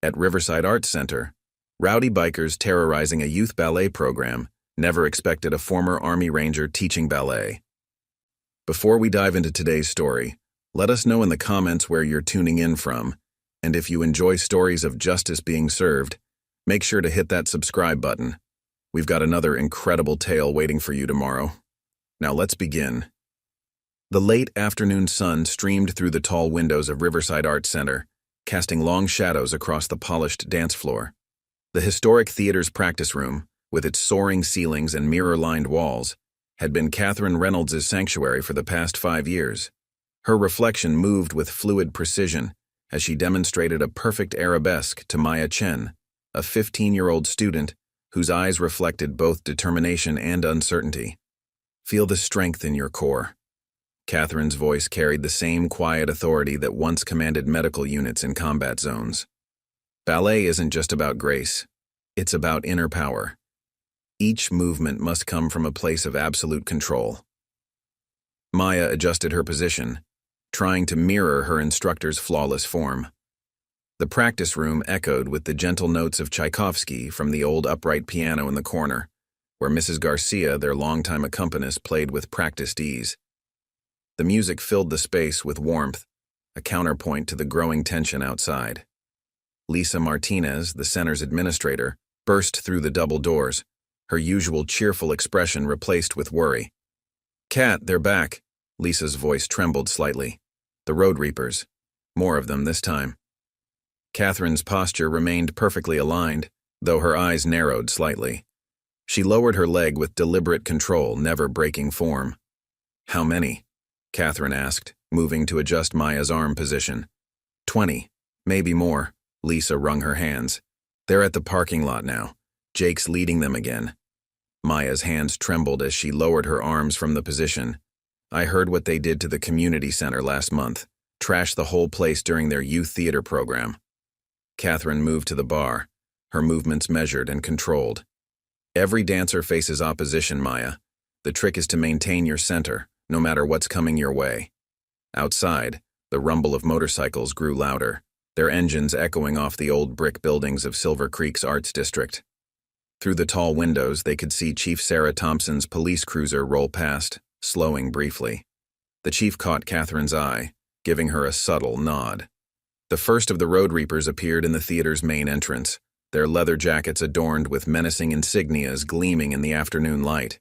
At Riverside Arts Center, rowdy bikers terrorizing a youth ballet program never expected a former Army Ranger teaching ballet. Before we dive into today's story, let us know in the comments where you're tuning in from, and if you enjoy stories of justice being served, make sure to hit that subscribe button. We've got another incredible tale waiting for you tomorrow. Now let's begin. The late afternoon sun streamed through the tall windows of Riverside Arts Center, casting long shadows across the polished dance floor. The historic theater's practice room, with its soaring ceilings and mirror-lined walls, had been Katherine Reynolds' sanctuary for the past 5 years. Her reflection moved with fluid precision as she demonstrated a perfect arabesque to Maya Chen, a 15-year-old student whose eyes reflected both determination and uncertainty. Feel the strength in your core. Katherine's voice carried the same quiet authority that once commanded medical units in combat zones. Ballet isn't just about grace, it's about inner power. Each movement must come from a place of absolute control. Maya adjusted her position, trying to mirror her instructor's flawless form. The practice room echoed with the gentle notes of Tchaikovsky from the old upright piano in the corner, where Mrs. Garcia, their longtime accompanist, played with practiced ease. The music filled the space with warmth, a counterpoint to the growing tension outside. Lisa Martinez, the center's administrator, burst through the double doors, her usual cheerful expression replaced with worry. "Kat, they're back." Lisa's voice trembled slightly. "The Road Reapers. More of them this time." Katherine's posture remained perfectly aligned, though her eyes narrowed slightly. She lowered her leg with deliberate control, never breaking form. "How many?" Katherine asked, moving to adjust Maya's arm position. 20, maybe more." Lisa wrung her hands. "They're at the parking lot now. Jake's leading them again." Maya's hands trembled as she lowered her arms from the position. "I heard what they did to the community center last month. Trashed the whole place during their youth theater program." Katherine moved to the bar, her movements measured and controlled. "Every dancer faces opposition, Maya. The trick is to maintain your center, no matter what's coming your way." Outside, the rumble of motorcycles grew louder, their engines echoing off the old brick buildings of Silver Creek's Arts District. Through the tall windows, they could see Chief Sarah Thompson's police cruiser roll past, slowing briefly. The chief caught Katherine's eye, giving her a subtle nod. The first of the Road Reapers appeared in the theater's main entrance, their leather jackets adorned with menacing insignias gleaming in the afternoon light.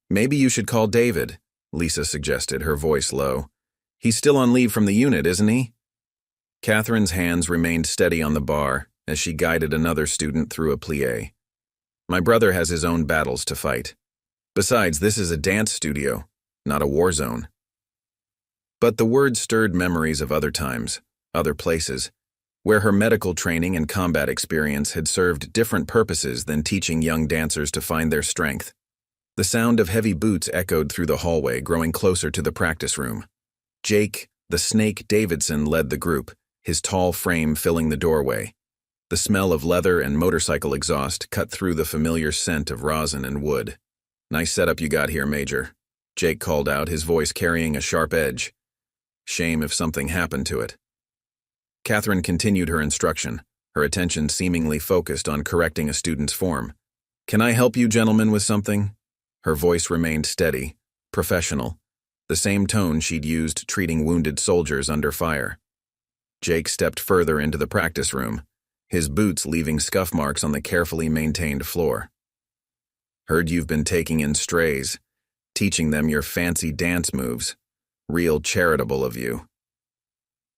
"Maybe you should call David," Lisa suggested, her voice low. "He's still on leave from the unit, isn't he?" Katherine's hands remained steady on the bar as she guided another student through a plie. "My brother has his own battles to fight. Besides, this is a dance studio, not a war zone." But the words stirred memories of other times, other places, where her medical training and combat experience had served different purposes than teaching young dancers to find their strength. The sound of heavy boots echoed through the hallway, growing closer to the practice room. Jake, the Snake Davidson, led the group, his tall frame filling the doorway. The smell of leather and motorcycle exhaust cut through the familiar scent of rosin and wood. "Nice setup you got here, Major," Jake called out, his voice carrying a sharp edge. "Shame if something happened to it." Katherine continued her instruction, her attention seemingly focused on correcting a student's form. "Can I help you gentlemen with something?" Her voice remained steady, professional, the same tone she'd used treating wounded soldiers under fire. Jake stepped further into the practice room, his boots leaving scuff marks on the carefully maintained floor. "Heard you've been taking in strays, teaching them your fancy dance moves. Real charitable of you."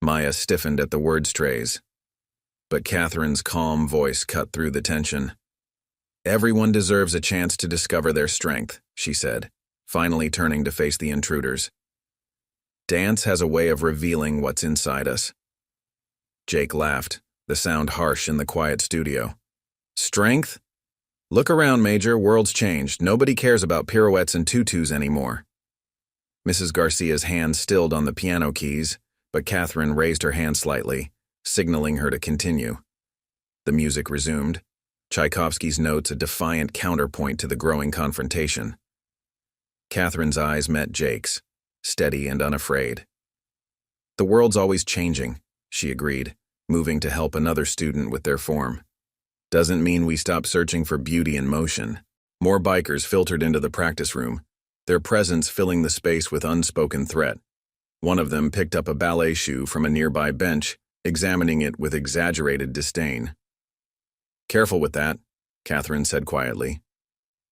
Maya stiffened at the word strays, but Katherine's calm voice cut through the tension. "Everyone deserves a chance to discover their strength," she said, finally turning to face the intruders. "Dance has a way of revealing what's inside us." Jake laughed, the sound harsh in the quiet studio. "Strength? Look around, Major, world's changed. Nobody cares about pirouettes and tutus anymore." Mrs. Garcia's hand stilled on the piano keys, but Katherine raised her hand slightly, signaling her to continue. The music resumed, Tchaikovsky's notes a defiant counterpoint to the growing confrontation. Katherine's eyes met Jake's, steady and unafraid. "The world's always changing," she agreed, moving to help another student with their form. Doesn't mean we stop searching for beauty in motion. More bikers filtered into the practice room, their presence filling the space with unspoken threat. One of them picked up a ballet shoe from a nearby bench, examining it with exaggerated disdain. "Careful with that," Katherine said quietly.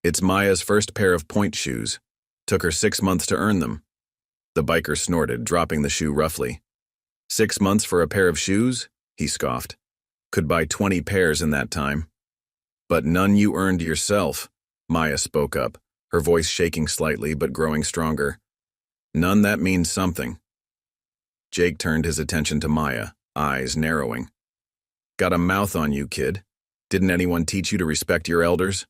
"It's Maya's first pair of point shoes. Took her 6 months to earn them." The biker snorted, dropping the shoe roughly. 6 months for a pair of shoes?" he scoffed. "Could buy 20 pairs in that time." "But none you earned yourself," Maya spoke up, her voice shaking slightly but growing stronger. "None that means something." Jake turned his attention to Maya, eyes narrowing. "Got a mouth on you, kid. Didn't anyone teach you to respect your elders?"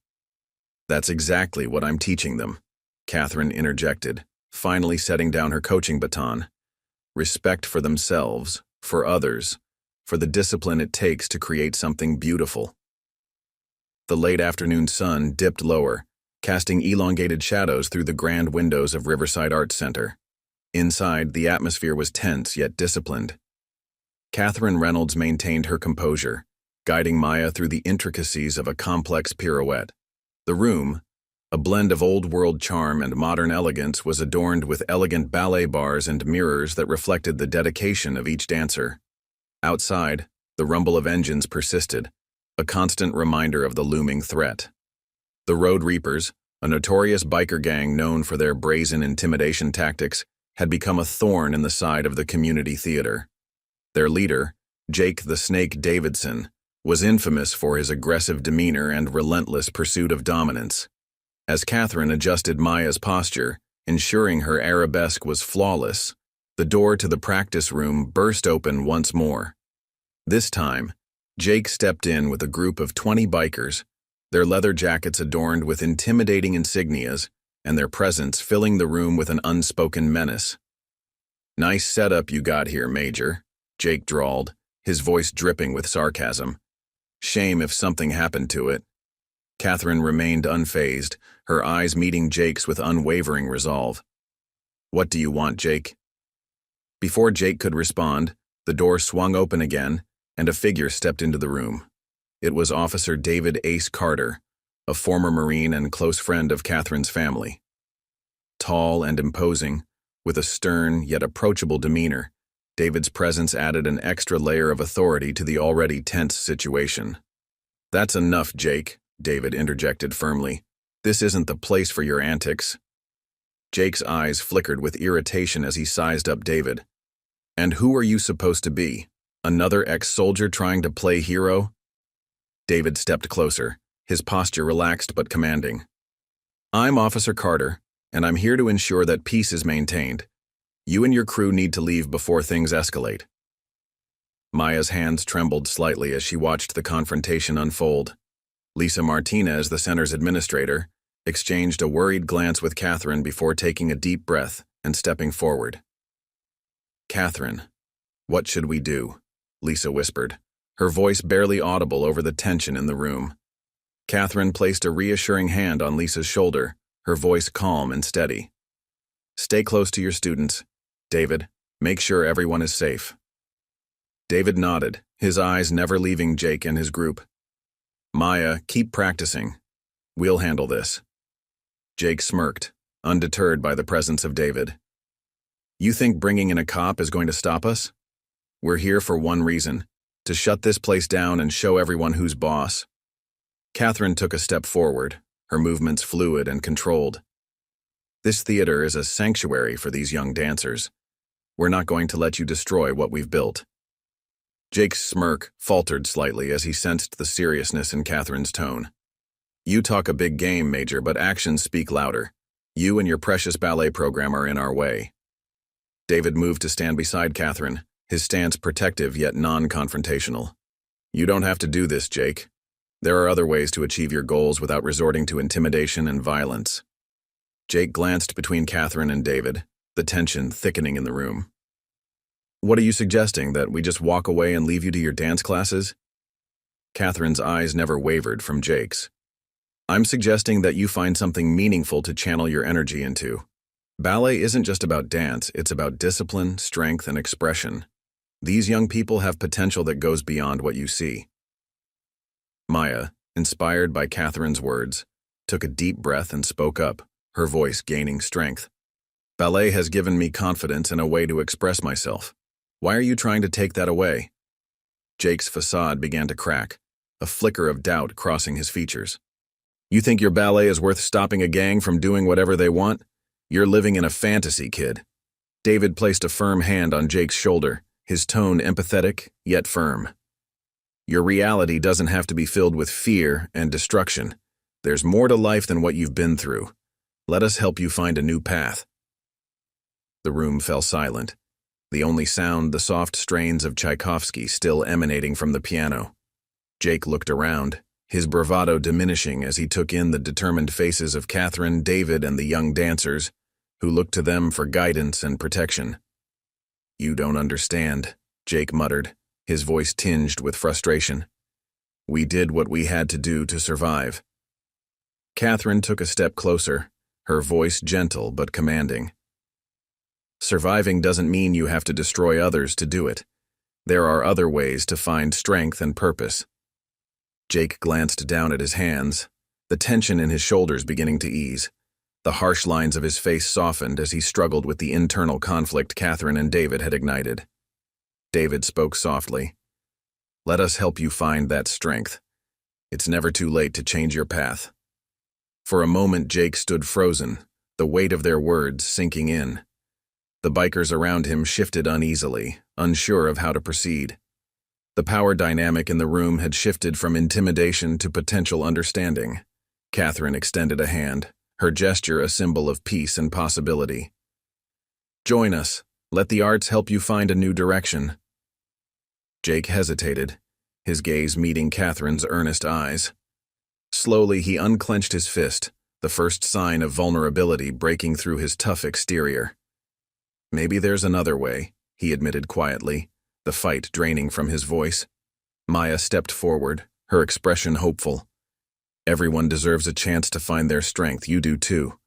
"That's exactly what I'm teaching them," Katherine interjected, finally setting down her coaching baton. "Respect for themselves, for others, for the discipline it takes to create something beautiful." The late afternoon sun dipped lower, casting elongated shadows through the grand windows of Riverside Arts Center. Inside, the atmosphere was tense yet disciplined. Katherine Reynolds maintained her composure, guiding Maya through the intricacies of a complex pirouette. The room, a blend of old-world charm and modern elegance, was adorned with elegant ballet bars and mirrors that reflected the dedication of each dancer. Outside, the rumble of engines persisted, a constant reminder of the looming threat. The Road Reapers, a notorious biker gang known for their brazen intimidation tactics, had become a thorn in the side of the community theater. Their leader, Jake the Snake Davidson, was infamous for his aggressive demeanor and relentless pursuit of dominance. As Katherine adjusted Maya's posture, ensuring her arabesque was flawless, the door to the practice room burst open once more. This time, Jake stepped in with a group of 20 bikers, their leather jackets adorned with intimidating insignias, and their presence filling the room with an unspoken menace. "Nice setup you got here, Major," Jake drawled, his voice dripping with sarcasm. "Shame if something happened to it." Katherine remained unfazed, her eyes meeting Jake's with unwavering resolve. "What do you want, Jake?" Before Jake could respond, the door swung open again, and a figure stepped into the room. It was Officer David Ace Carter, a former Marine and close friend of Katherine's family. Tall and imposing, with a stern yet approachable demeanor, David's presence added an extra layer of authority to the already tense situation. "That's enough, Jake," David interjected firmly. "This isn't the place for your antics." Jake's eyes flickered with irritation as he sized up David. "And who are you supposed to be? Another ex-soldier trying to play hero?" David stepped closer, his posture relaxed but commanding. "I'm Officer Carter, and I'm here to ensure that peace is maintained. You and your crew need to leave before things escalate." Maya's hands trembled slightly as she watched the confrontation unfold. Lisa Martinez, the center's administrator, exchanged a worried glance with Katherine before taking a deep breath and stepping forward. "Katherine, what should we do?" Lisa whispered, her voice barely audible over the tension in the room. Katherine placed a reassuring hand on Lisa's shoulder, her voice calm and steady. "Stay close to your students. David, make sure everyone is safe." David nodded, his eyes never leaving Jake and his group. "Maya, keep practicing. We'll handle this." Jake smirked, undeterred by the presence of David. "You think bringing in a cop is going to stop us? We're here for one reason, to shut this place down and show everyone who's boss." Katherine took a step forward, her movements fluid and controlled. "This theater is a sanctuary for these young dancers. We're not going to let you destroy what we've built." Jake's smirk faltered slightly as he sensed the seriousness in Katherine's tone. "You talk a big game, Major, but actions speak louder. You and your precious ballet program are in our way." David moved to stand beside Katherine, his stance protective yet non-confrontational. "You don't have to do this, Jake. There are other ways to achieve your goals without resorting to intimidation and violence." Jake glanced between Katherine and David, the tension thickening in the room. "What are you suggesting, that we just walk away and leave you to your dance classes?" Katherine's eyes never wavered from Jake's. "I'm suggesting that you find something meaningful to channel your energy into. Ballet isn't just about dance, it's about discipline, strength, and expression. These young people have potential that goes beyond what you see. Maya, inspired by Katherine's words, took a deep breath and spoke up, her voice gaining strength. Ballet has given me confidence and a way to express myself. Why are you trying to take that away? Jake's facade began to crack, a flicker of doubt crossing his features. You think your ballet is worth stopping a gang from doing whatever they want? You're living in a fantasy, kid. David placed a firm hand on Jake's shoulder, his tone empathetic yet firm. Your reality doesn't have to be filled with fear and destruction. There's more to life than what you've been through. Let us help you find a new path. The room fell silent, the only sound the soft strains of Tchaikovsky still emanating from the piano. Jake looked around, his bravado diminishing as he took in the determined faces of Katherine, David, and the young dancers, who looked to them for guidance and protection. You don't understand, Jake muttered, his voice tinged with frustration. We did what we had to do to survive. Katherine took a step closer, her voice gentle but commanding. Surviving doesn't mean you have to destroy others to do it. There are other ways to find strength and purpose. Jake glanced down at his hands, the tension in his shoulders beginning to ease. The harsh lines of his face softened as he struggled with the internal conflict Katherine and David had ignited. David spoke softly. Let us help you find that strength. It's never too late to change your path. For a moment, Jake stood frozen, the weight of their words sinking in. The bikers around him shifted uneasily, unsure of how to proceed. The power dynamic in the room had shifted from intimidation to potential understanding. Katherine extended a hand, her gesture a symbol of peace and possibility. Join us. Let the arts help you find a new direction. Jake hesitated, his gaze meeting Katherine's earnest eyes. Slowly, he unclenched his fist, the first sign of vulnerability breaking through his tough exterior. Maybe there's another way, he admitted quietly, the fight draining from his voice. Maya stepped forward, her expression hopeful. Everyone deserves a chance to find their strength, you do too.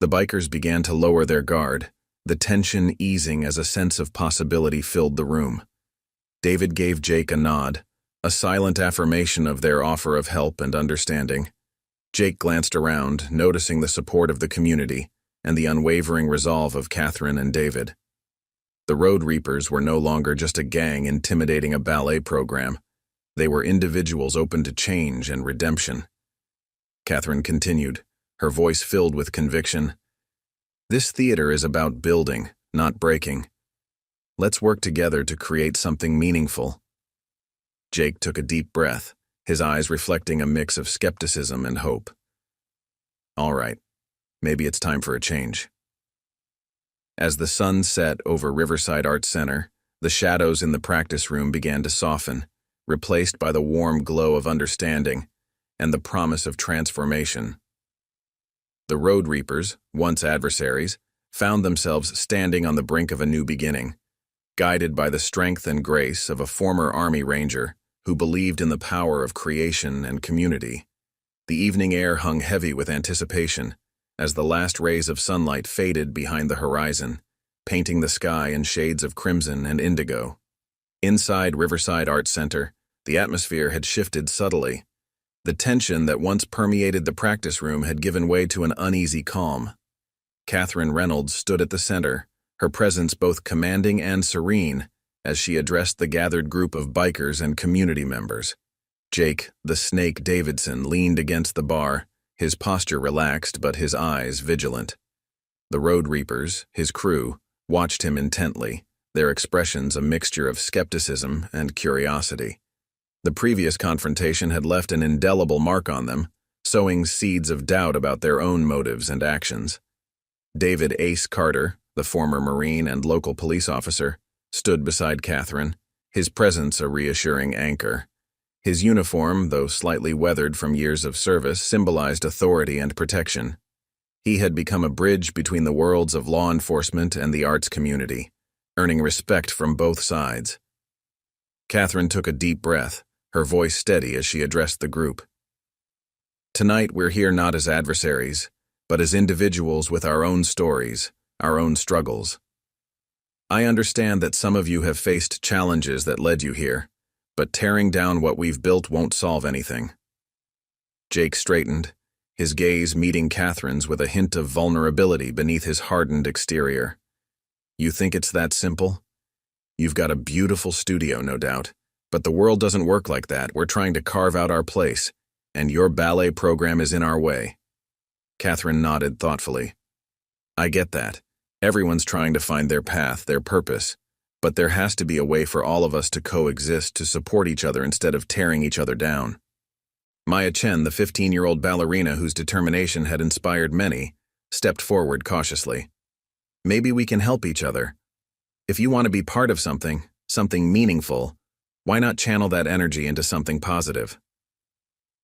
The bikers began to lower their guard, the tension easing as a sense of possibility filled the room. David gave Jake a nod, a silent affirmation of their offer of help and understanding. Jake glanced around, noticing the support of the community and the unwavering resolve of Katherine and David. The Road Reapers were no longer just a gang intimidating a ballet program. They were individuals open to change and redemption. Katherine continued, her voice filled with conviction. This theater is about building, not breaking. Let's work together to create something meaningful. Jake took a deep breath, his eyes reflecting a mix of skepticism and hope. All right, maybe it's time for a change. As the sun set over Riverside Arts Center, the shadows in the practice room began to soften, replaced by the warm glow of understanding and the promise of transformation. The Road Reapers, once adversaries, found themselves standing on the brink of a new beginning, guided by the strength and grace of a former Army Ranger who believed in the power of creation and community. The evening air hung heavy with anticipation as the last rays of sunlight faded behind the horizon, painting the sky in shades of crimson and indigo. Inside Riverside Arts Center, the atmosphere had shifted subtly. The tension that once permeated the practice room had given way to an uneasy calm. Katherine Reynolds stood at the center, her presence both commanding and serene, as she addressed the gathered group of bikers and community members. Jake, the Snake Davidson, leaned against the bar, his posture relaxed but his eyes vigilant. The Road Reapers, his crew, watched him intently, their expressions a mixture of skepticism and curiosity. The previous confrontation had left an indelible mark on them, sowing seeds of doubt about their own motives and actions. David Ace Carter, the former Marine and local police officer, stood beside Katherine, his presence a reassuring anchor. His uniform, though slightly weathered from years of service, symbolized authority and protection. He had become a bridge between the worlds of law enforcement and the arts community, earning respect from both sides. Katherine took a deep breath, her voice steady as she addressed the group. Tonight we're here not as adversaries, but as individuals with our own stories, our own struggles. I understand that some of you have faced challenges that led you here, but tearing down what we've built won't solve anything. Jake straightened, his gaze meeting Katherine's with a hint of vulnerability beneath his hardened exterior. You think it's that simple? You've got a beautiful studio, no doubt, but the world doesn't work like that. We're trying to carve out our place, and your ballet program is in our way. Katherine nodded thoughtfully. I get that. Everyone's trying to find their path, their purpose, but there has to be a way for all of us to coexist, to support each other instead of tearing each other down. Maya Chen, the 15-year-old ballerina whose determination had inspired many, stepped forward cautiously. Maybe we can help each other. If you want to be part of something meaningful, why not channel that energy into something positive?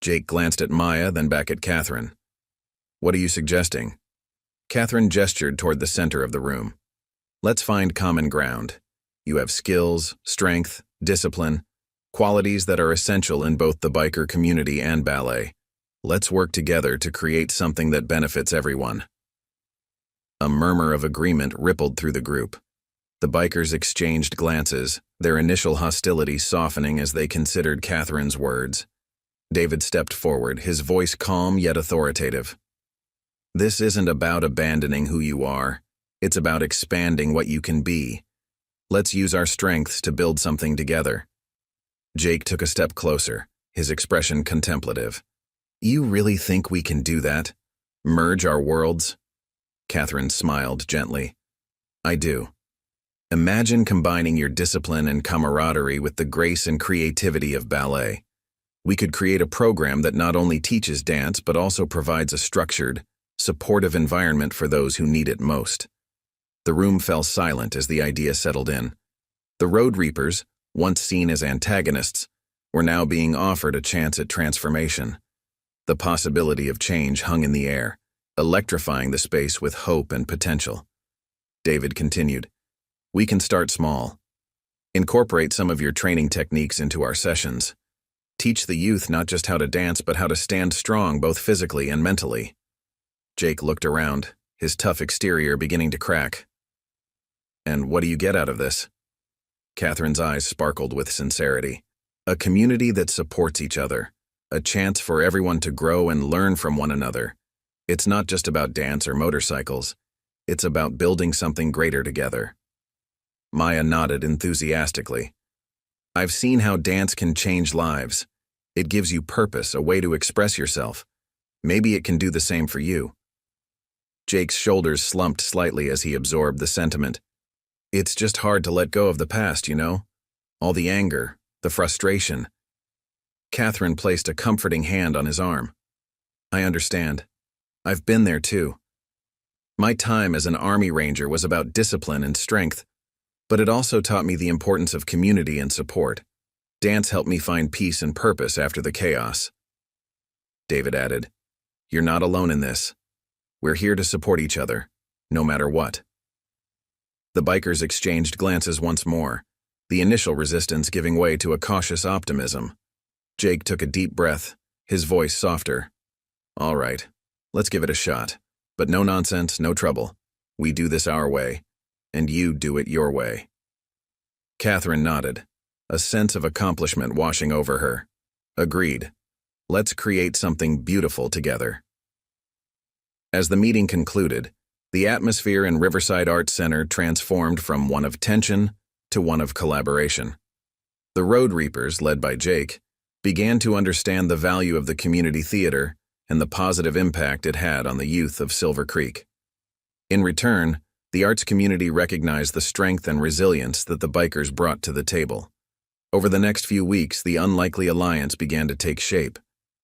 Jake glanced at Maya, then back at Katherine. What are you suggesting? Katherine gestured toward the center of the room. Let's find common ground. You have skills, strength, discipline, qualities that are essential in both the biker community and ballet. Let's work together to create something that benefits everyone. A murmur of agreement rippled through the group. The bikers exchanged glances, their initial hostility softening as they considered Katherine's words. David stepped forward, his voice calm yet authoritative. This isn't about abandoning who you are. It's about expanding what you can be. Let's use our strengths to build something together. Jake took a step closer, his expression contemplative. You really think we can do that? Merge our worlds? Katherine smiled gently. I do. Imagine combining your discipline and camaraderie with the grace and creativity of ballet. We could create a program that not only teaches dance but also provides a structured, supportive environment for those who need it most. The room fell silent as the idea settled in. The Road Reapers, once seen as antagonists, were now being offered a chance at transformation. The possibility of change hung in the air, electrifying the space with hope and potential. David continued, We can start small. Incorporate some of your training techniques into our sessions. Teach the youth not just how to dance but how to stand strong both physically and mentally. Jake looked around, his tough exterior beginning to crack. And what do you get out of this? Katherine's eyes sparkled with sincerity. A community that supports each other, a chance for everyone to grow and learn from one another. It's not just about dance or motorcycles. It's about building something greater together. Maya nodded enthusiastically. I've seen how dance can change lives. It gives you purpose, a way to express yourself. Maybe it can do the same for you. Jake's shoulders slumped slightly as he absorbed the sentiment. It's just hard to let go of the past, you know? All the anger, the frustration. Katherine placed a comforting hand on his arm. I understand. I've been there too. My time as an Army Ranger was about discipline and strength, but it also taught me the importance of community and support. Dance helped me find peace and purpose after the chaos. David added, You're not alone in this. We're here to support each other, no matter what. The bikers exchanged glances once more, the initial resistance giving way to a cautious optimism. Jake took a deep breath, his voice softer. All right, let's give it a shot. But no nonsense, no trouble. We do this our way, and you do it your way. Katherine nodded, a sense of accomplishment washing over her. Agreed. Let's create something beautiful together. As the meeting concluded, the atmosphere in Riverside Arts Center transformed from one of tension to one of collaboration. The Road Reapers, led by Jake, began to understand the value of the community theater and the positive impact it had on the youth of Silver Creek. In return, the arts community recognized the strength and resilience that the bikers brought to the table. Over the next few weeks, the unlikely alliance began to take shape.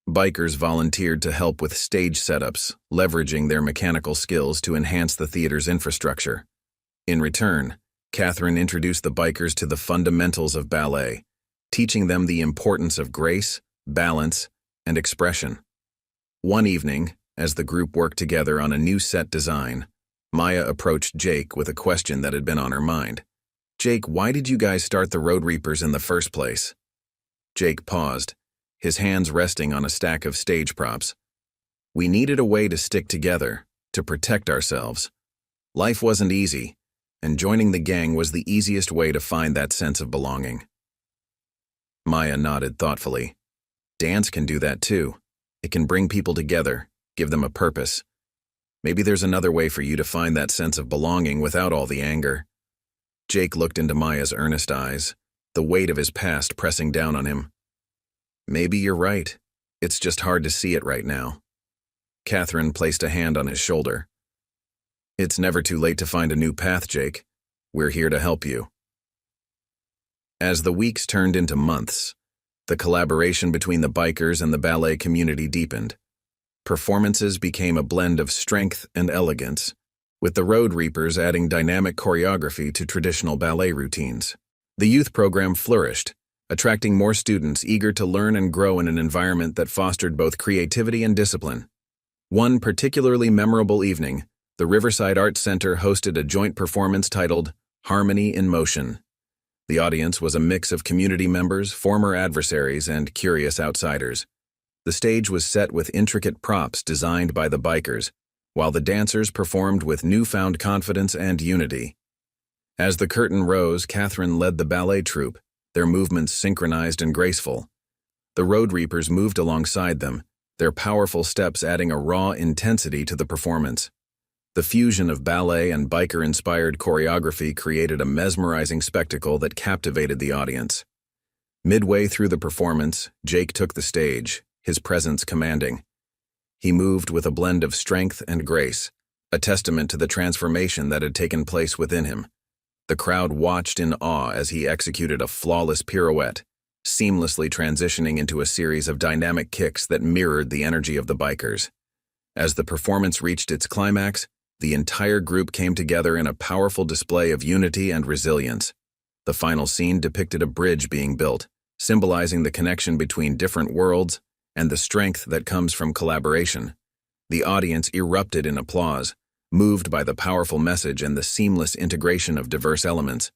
Bikers volunteered to help with stage setups, leveraging their mechanical skills to enhance the theater's infrastructure. In return, Katherine introduced the bikers to the fundamentals of ballet, teaching them the importance of grace, balance, and expression. One evening, as the group worked together on a new set design, Maya approached Jake with a question that had been on her mind. Jake, why did you guys start the Road Reapers in the first place? Jake paused, his hands resting on a stack of stage props. We needed a way to stick together, to protect ourselves. Life wasn't easy, and joining the gang was the easiest way to find that sense of belonging. Maya nodded thoughtfully. Dance can do that too. It can bring people together, give them a purpose. Maybe there's another way for you to find that sense of belonging without all the anger. Jake looked into Maya's earnest eyes, the weight of his past pressing down on him. Maybe you're right. It's just hard to see it right now. Katherine placed a hand on his shoulder. It's never too late to find a new path, Jake. We're here to help you. As the weeks turned into months, the collaboration between the bikers and the ballet community deepened. Performances became a blend of strength and elegance, with the Road Reapers adding dynamic choreography to traditional ballet routines. The youth program flourished, attracting more students eager to learn and grow in an environment that fostered both creativity and discipline. One particularly memorable evening, the Riverside Arts Center hosted a joint performance titled Harmony in Motion. The audience was a mix of community members, former adversaries, and curious outsiders. The stage was set with intricate props designed by the bikers, while the dancers performed with newfound confidence and unity. As the curtain rose, Katherine led the ballet troupe, their movements synchronized and graceful. The Road Reapers moved alongside them, their powerful steps adding a raw intensity to the performance. The fusion of ballet and biker-inspired choreography created a mesmerizing spectacle that captivated the audience. Midway through the performance, Jake took the stage, his presence commanding. He moved with a blend of strength and grace, a testament to the transformation that had taken place within him. The crowd watched in awe as he executed a flawless pirouette, seamlessly transitioning into a series of dynamic kicks that mirrored the energy of the bikers. As the performance reached its climax, the entire group came together in a powerful display of unity and resilience. The final scene depicted a bridge being built, symbolizing the connection between different worlds and the strength that comes from collaboration. The audience erupted in applause, moved by the powerful message and the seamless integration of diverse elements.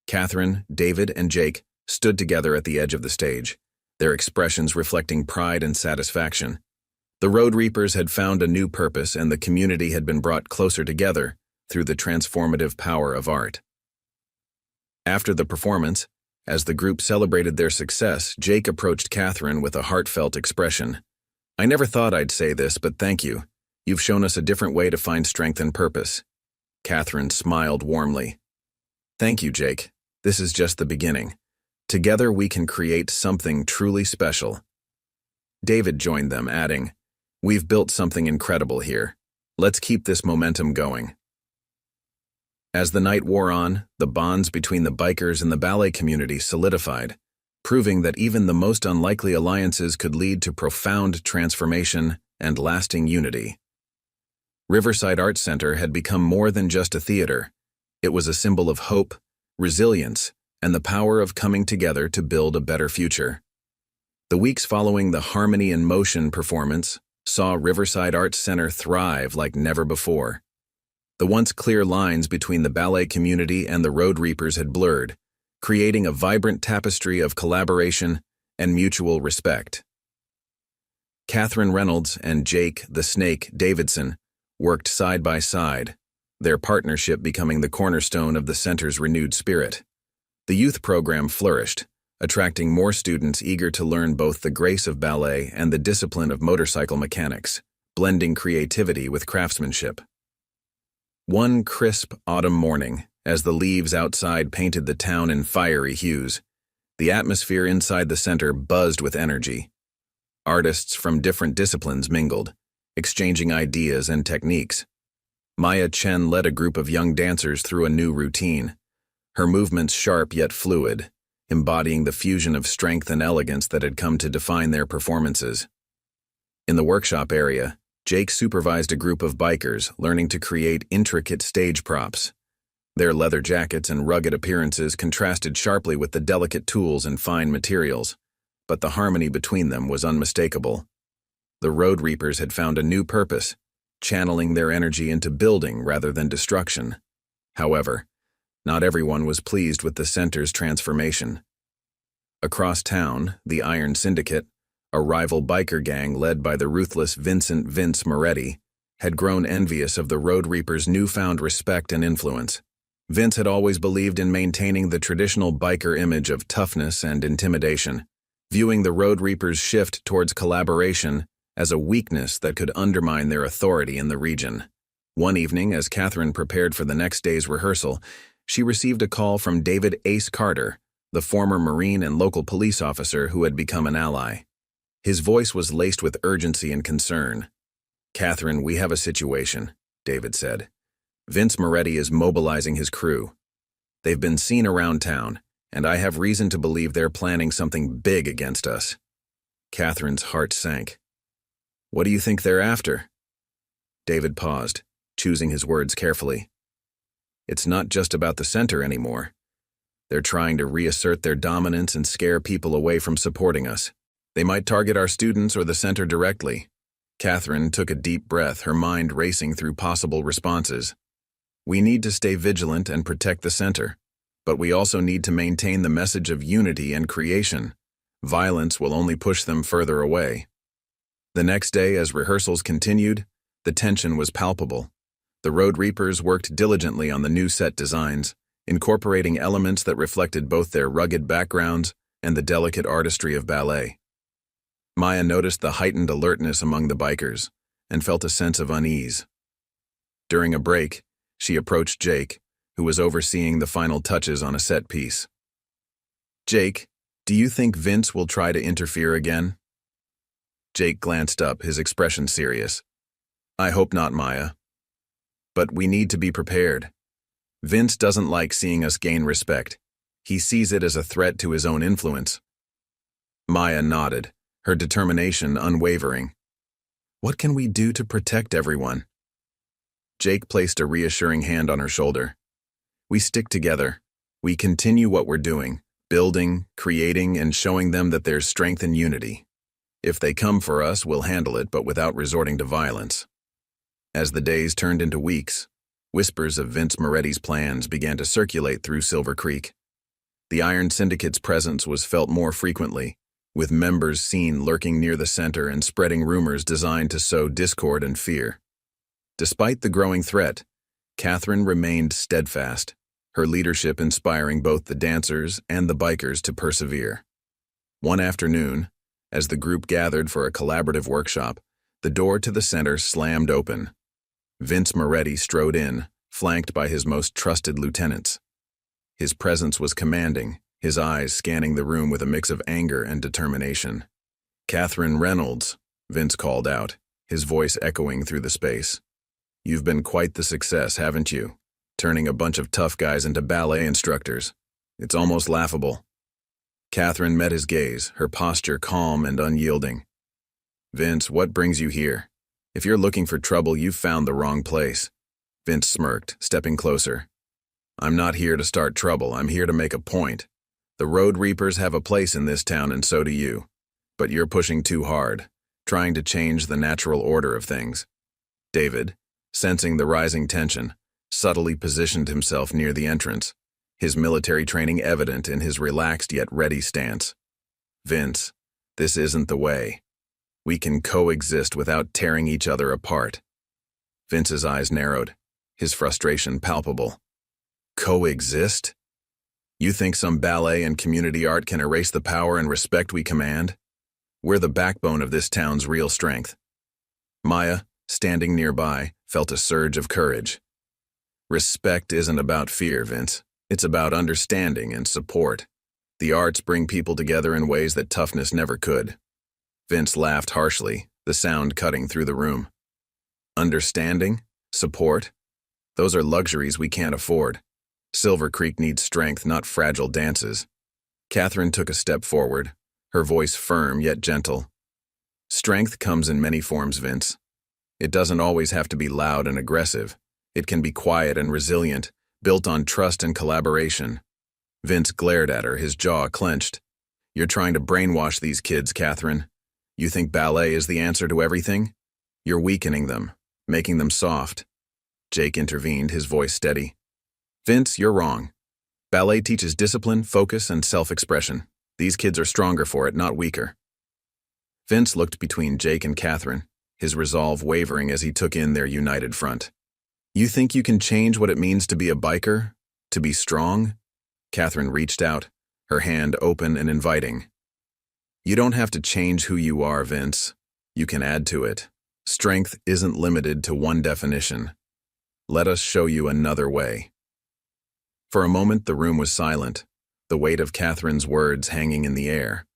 Katherine, David, and Jake stood together at the edge of the stage, their expressions reflecting pride and satisfaction. The Road Reapers had found a new purpose, and the community had been brought closer together through the transformative power of art. After the performance, as the group celebrated their success, Jake approached Katherine with a heartfelt expression. I never thought I'd say this, but thank you. You've shown us a different way to find strength and purpose. Katherine smiled warmly. Thank you, Jake. This is just the beginning. Together we can create something truly special. David joined them, adding, We've built something incredible here. Let's keep this momentum going. As the night wore on, the bonds between the bikers and the ballet community solidified, proving that even the most unlikely alliances could lead to profound transformation and lasting unity. Riverside Arts Center had become more than just a theater. It was a symbol of hope, resilience, and the power of coming together to build a better future. The weeks following the Harmony in Motion performance saw Riverside Arts Center thrive like never before. The once clear lines between the ballet community and the Road Reapers had blurred, creating a vibrant tapestry of collaboration and mutual respect. Katherine Reynolds and Jake the Snake Davidson worked side by side, their partnership becoming the cornerstone of the center's renewed spirit. The youth program flourished, attracting more students eager to learn both the grace of ballet and the discipline of motorcycle mechanics, blending creativity with craftsmanship. One crisp autumn morning, as the leaves outside painted the town in fiery hues, the atmosphere inside the center buzzed with energy. Artists from different disciplines mingled, exchanging ideas and techniques. Maya Chen led a group of young dancers through a new routine, her movements sharp yet fluid, embodying the fusion of strength and elegance that had come to define their performances. In the workshop area, Jake supervised a group of bikers learning to create intricate stage props. Their leather jackets and rugged appearances contrasted sharply with the delicate tools and fine materials, but the harmony between them was unmistakable. The Road Reapers had found a new purpose, channeling their energy into building rather than destruction. However, not everyone was pleased with the center's transformation. Across town, the Iron Syndicate, a rival biker gang led by the ruthless Vince Moretti, had grown envious of the Road Reapers' newfound respect and influence. Vince had always believed in maintaining the traditional biker image of toughness and intimidation, viewing the Road Reapers' shift towards collaboration as a weakness that could undermine their authority in the region. One evening, as Katherine prepared for the next day's rehearsal, she received a call from David Ace Carter, the former Marine and local police officer who had become an ally. His voice was laced with urgency and concern. "Katherine, we have a situation," David said. "Vince Moretti is mobilizing his crew. They've been seen around town, and I have reason to believe they're planning something big against us." Katherine's heart sank. "What do you think they're after?" David paused, choosing his words carefully. "It's not just about the center anymore. They're trying to reassert their dominance and scare people away from supporting us. They might target our students or the center directly." Katherine took a deep breath, her mind racing through possible responses. "We need to stay vigilant and protect the center, but we also need to maintain the message of unity and creation. Violence will only push them further away." The next day, as rehearsals continued, the tension was palpable. The Road Reapers worked diligently on the new set designs, incorporating elements that reflected both their rugged backgrounds and the delicate artistry of ballet. Maya noticed the heightened alertness among the bikers and felt a sense of unease. During a break, she approached Jake, who was overseeing the final touches on a set piece. "Jake, do you think Vince will try to interfere again?" Jake glanced up, his expression serious. "I hope not, Maya. But we need to be prepared. Vince doesn't like seeing us gain respect. He sees it as a threat to his own influence." Maya nodded, her determination unwavering. "What can we do to protect everyone?" Jake placed a reassuring hand on her shoulder. "We stick together. We continue what we're doing, building, creating, and showing them that there's strength in unity. If they come for us, we'll handle it, but without resorting to violence." As the days turned into weeks, whispers of Vince Moretti's plans began to circulate through Silver Creek. The Iron Syndicate's presence was felt more frequently, with members seen lurking near the center and spreading rumors designed to sow discord and fear. Despite the growing threat, Katherine remained steadfast, her leadership inspiring both the dancers and the bikers to persevere. One afternoon, as the group gathered for a collaborative workshop, the door to the center slammed open. Vince Moretti strode in, flanked by his most trusted lieutenants. His presence was commanding, his eyes scanning the room with a mix of anger and determination. "Katherine Reynolds," Vince called out, his voice echoing through the space. "You've been quite the success, haven't you? Turning a bunch of tough guys into ballet instructors. It's almost laughable." Katherine met his gaze, her posture calm and unyielding. "Vince, what brings you here? If you're looking for trouble, you've found the wrong place." Vince smirked, stepping closer. "I'm not here to start trouble, I'm here to make a point. The Road Reapers have a place in this town and so do you. But you're pushing too hard, trying to change the natural order of things." David, sensing the rising tension, subtly positioned himself near the entrance, his military training evident in his relaxed yet ready stance. "Vince, this isn't the way. We can coexist without tearing each other apart." Vince's eyes narrowed, his frustration palpable. "Coexist? You think some ballet and community art can erase the power and respect we command? We're the backbone of this town's real strength." Maya, standing nearby, felt a surge of courage. "Respect isn't about fear, Vince. It's about understanding and support. The arts bring people together in ways that toughness never could." Vince laughed harshly, the sound cutting through the room. "Understanding? Support? Those are luxuries we can't afford. Silver Creek needs strength, not fragile dances." Katherine took a step forward, her voice firm yet gentle. "Strength comes in many forms, Vince. It doesn't always have to be loud and aggressive. It can be quiet and resilient, built on trust and collaboration." Vince glared at her, his jaw clenched. "You're trying to brainwash these kids, Katherine. You think ballet is the answer to everything? You're weakening them, making them soft." Jake intervened, his voice steady. "Vince, you're wrong. Ballet teaches discipline, focus, and self-expression. These kids are stronger for it, not weaker." Vince looked between Jake and Katherine, his resolve wavering as he took in their united front. "You think you can change what it means to be a biker? To be strong? Katherine reached out, her hand open and inviting. You don't have to change who you are, Vince. You can add to it. Strength isn't limited to one definition. Let us show you another way. For a moment, the room was silent, the weight of Katherine's words hanging in the air.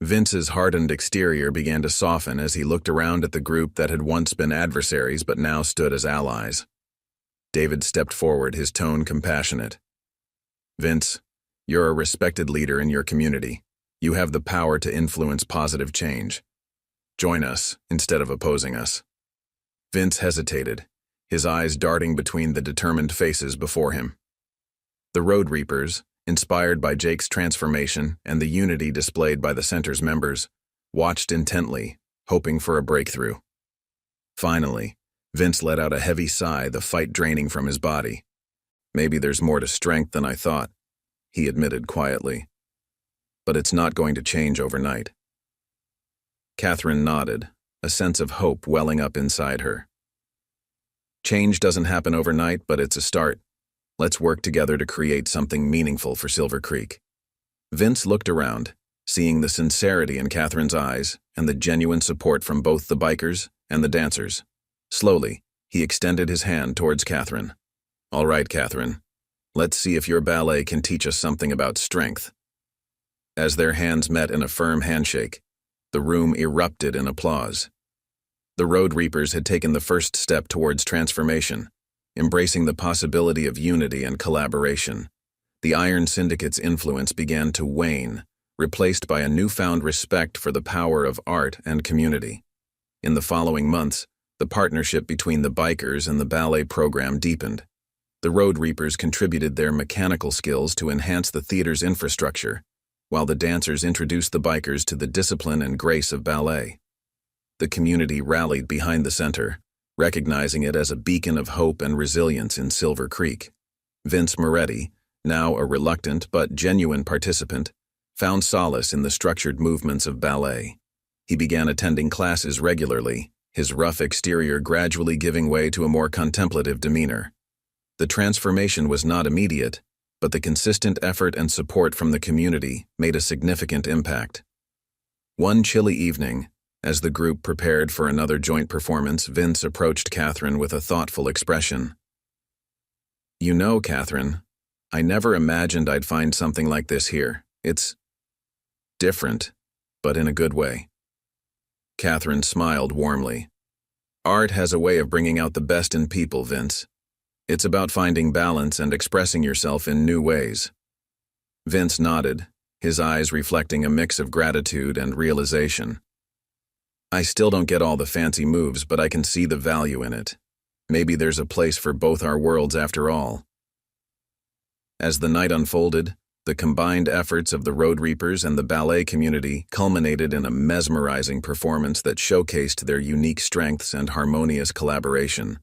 Vince's hardened exterior began to soften as he looked around at the group that had once been adversaries but now stood as allies. David stepped forward, his tone compassionate. Vince, you're a respected leader in your community. You have the power to influence positive change. Join us instead of opposing us. Vince hesitated, his eyes darting between the determined faces before him. The Road Reapers, inspired by Jake's transformation and the unity displayed by the center's members, watched intently, hoping for a breakthrough. Finally, Vince let out a heavy sigh, the fight draining from his body. Maybe there's more to strength than I thought, he admitted quietly. But it's not going to change overnight. Katherine nodded, a sense of hope welling up inside her. Change doesn't happen overnight, but it's a start. Let's work together to create something meaningful for Silver Creek. Vince looked around, seeing the sincerity in Katherine's eyes and the genuine support from both the bikers and the dancers. Slowly, he extended his hand towards Katherine. All right, Katherine. Let's see if your ballet can teach us something about strength. As their hands met in a firm handshake, the room erupted in applause. The Road Reapers had taken the first step towards transformation, embracing the possibility of unity and collaboration. The Iron Syndicate's influence began to wane, replaced by a newfound respect for the power of art and community. In the following months, the partnership between the bikers and the ballet program deepened. The Road Reapers contributed their mechanical skills to enhance the theater's infrastructure, while the dancers introduced the bikers to the discipline and grace of ballet. The community rallied behind the center, recognizing it as a beacon of hope and resilience in Silver Creek. Vince Moretti, now a reluctant but genuine participant, found solace in the structured movements of ballet. He began attending classes regularly, his rough exterior gradually giving way to a more contemplative demeanor. The transformation was not immediate, but the consistent effort and support from the community made a significant impact. One chilly evening, as the group prepared for another joint performance, Vince approached Katherine with a thoughtful expression. You know, Katherine, I never imagined I'd find something like this here. It's different, but in a good way. Katherine smiled warmly. Art has a way of bringing out the best in people, Vince. It's about finding balance and expressing yourself in new ways. Vince nodded, his eyes reflecting a mix of gratitude and realization. I still don't get all the fancy moves, but I can see the value in it. Maybe there's a place for both our worlds after all. As the night unfolded, the combined efforts of the Road Reapers and the ballet community culminated in a mesmerizing performance that showcased their unique strengths and harmonious collaboration.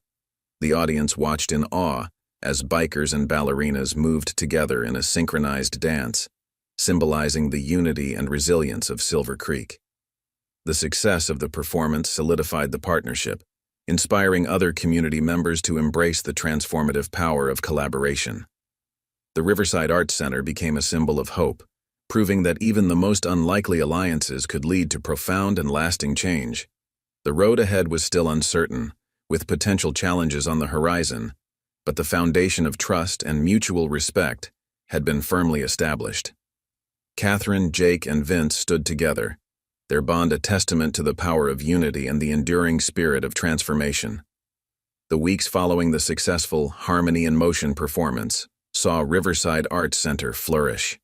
The audience watched in awe as bikers and ballerinas moved together in a synchronized dance, symbolizing the unity and resilience of Silver Creek. The success of the performance solidified the partnership, inspiring other community members to embrace the transformative power of collaboration. The Riverside Arts Center became a symbol of hope, proving that even the most unlikely alliances could lead to profound and lasting change. The road ahead was still uncertain, with potential challenges on the horizon, but the foundation of trust and mutual respect had been firmly established. Katherine, Jake, and Vince stood together, their bond a testament to the power of unity and the enduring spirit of transformation. The weeks following the successful Harmony in Motion performance saw Riverside Arts Center flourish.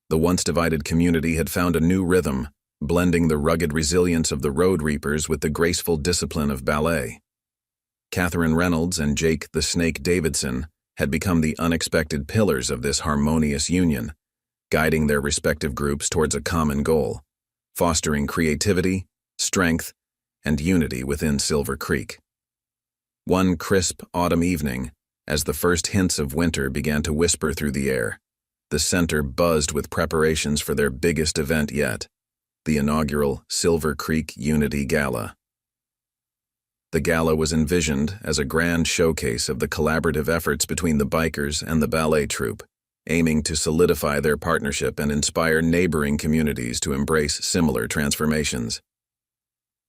The once divided community had found a new rhythm, blending the rugged resilience of the Road Reapers with the graceful discipline of ballet. Katherine Reynolds and Jake the Snake Davidson had become the unexpected pillars of this harmonious union, guiding their respective groups towards a common goal, fostering creativity, strength, and unity within Silver Creek. One crisp autumn evening, as the first hints of winter began to whisper through the air, the center buzzed with preparations for their biggest event yet, the inaugural Silver Creek Unity Gala. The gala was envisioned as a grand showcase of the collaborative efforts between the bikers and the ballet troupe, aiming to solidify their partnership and inspire neighboring communities to embrace similar transformations.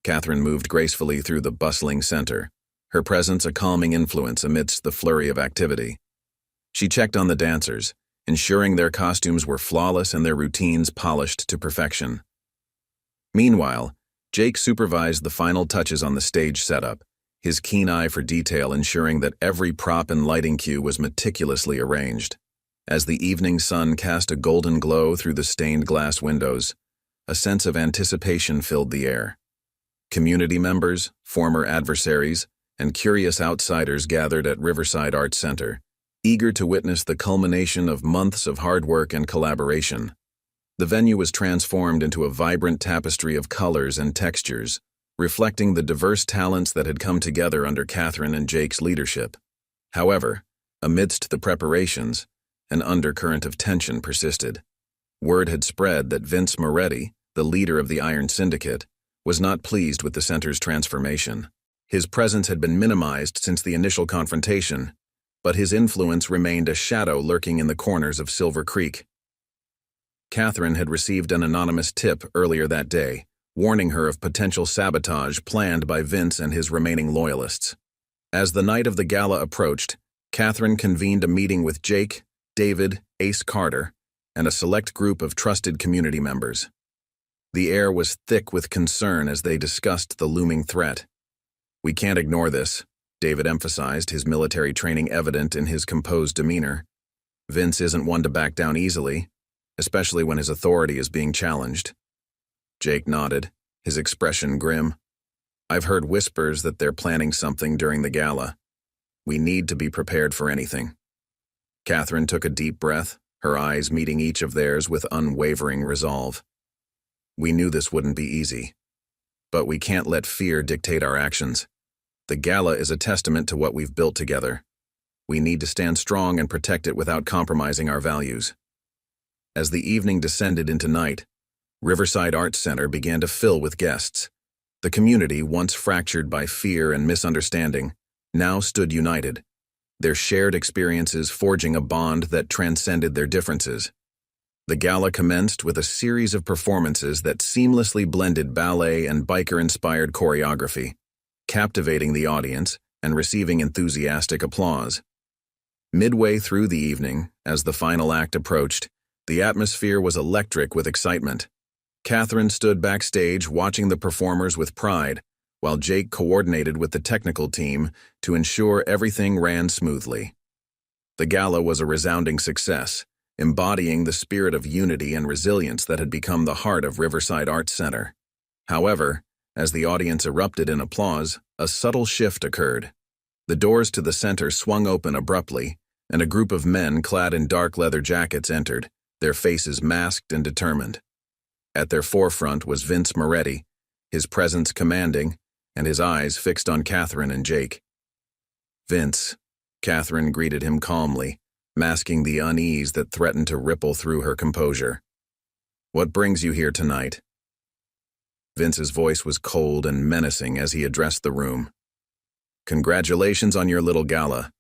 Katherine moved gracefully through the bustling center, her presence a calming influence amidst the flurry of activity. She checked on the dancers, ensuring their costumes were flawless and their routines polished to perfection. Meanwhile, Jake supervised the final touches on the stage setup, his keen eye for detail ensuring that every prop and lighting cue was meticulously arranged. As the evening sun cast a golden glow through the stained glass windows, a sense of anticipation filled the air. Community members, former adversaries, and curious outsiders gathered at Riverside Arts Center, eager to witness the culmination of months of hard work and collaboration. The venue was transformed into a vibrant tapestry of colors and textures, reflecting the diverse talents that had come together under Katherine and Jake's leadership. However, amidst the preparations, an undercurrent of tension persisted. Word had spread that Vince Moretti, the leader of the Iron Syndicate, was not pleased with the center's transformation. His presence had been minimized since the initial confrontation, but his influence remained a shadow lurking in the corners of Silver Creek. Katherine had received an anonymous tip earlier that day, warning her of potential sabotage planned by Vince and his remaining loyalists. As the night of the gala approached, Katherine convened a meeting with Jake, David, Ace Carter, and a select group of trusted community members. The air was thick with concern as they discussed the looming threat. "We can't ignore this," David emphasized, his military training evident in his composed demeanor. "Vince isn't one to back down easily, especially when his authority is being challenged." Jake nodded, his expression grim. "I've heard whispers that they're planning something during the gala. We need to be prepared for anything." Katherine took a deep breath, her eyes meeting each of theirs with unwavering resolve. "We knew this wouldn't be easy. But we can't let fear dictate our actions. The gala is a testament to what we've built together. We need to stand strong and protect it without compromising our values." As the evening descended into night, Riverside Arts Center began to fill with guests. The community, once fractured by fear and misunderstanding, now stood united, their shared experiences forging a bond that transcended their differences. The gala commenced with a series of performances that seamlessly blended ballet and biker-inspired choreography, captivating the audience and receiving enthusiastic applause. Midway through the evening, as the final act approached, the atmosphere was electric with excitement. Katherine stood backstage watching the performers with pride, while Jake coordinated with the technical team to ensure everything ran smoothly. The gala was a resounding success, embodying the spirit of unity and resilience that had become the heart of Riverside Arts Center. However, as the audience erupted in applause, a subtle shift occurred. The doors to the center swung open abruptly, and a group of men clad in dark leather jackets entered, their faces masked and determined. At their forefront was Vince Moretti, his presence commanding, and his eyes fixed on Katherine and Jake. "Vince," Katherine greeted him calmly, masking the unease that threatened to ripple through her composure. "What brings you here tonight?" Vince's voice was cold and menacing as he addressed the room. "Congratulations on your little gala.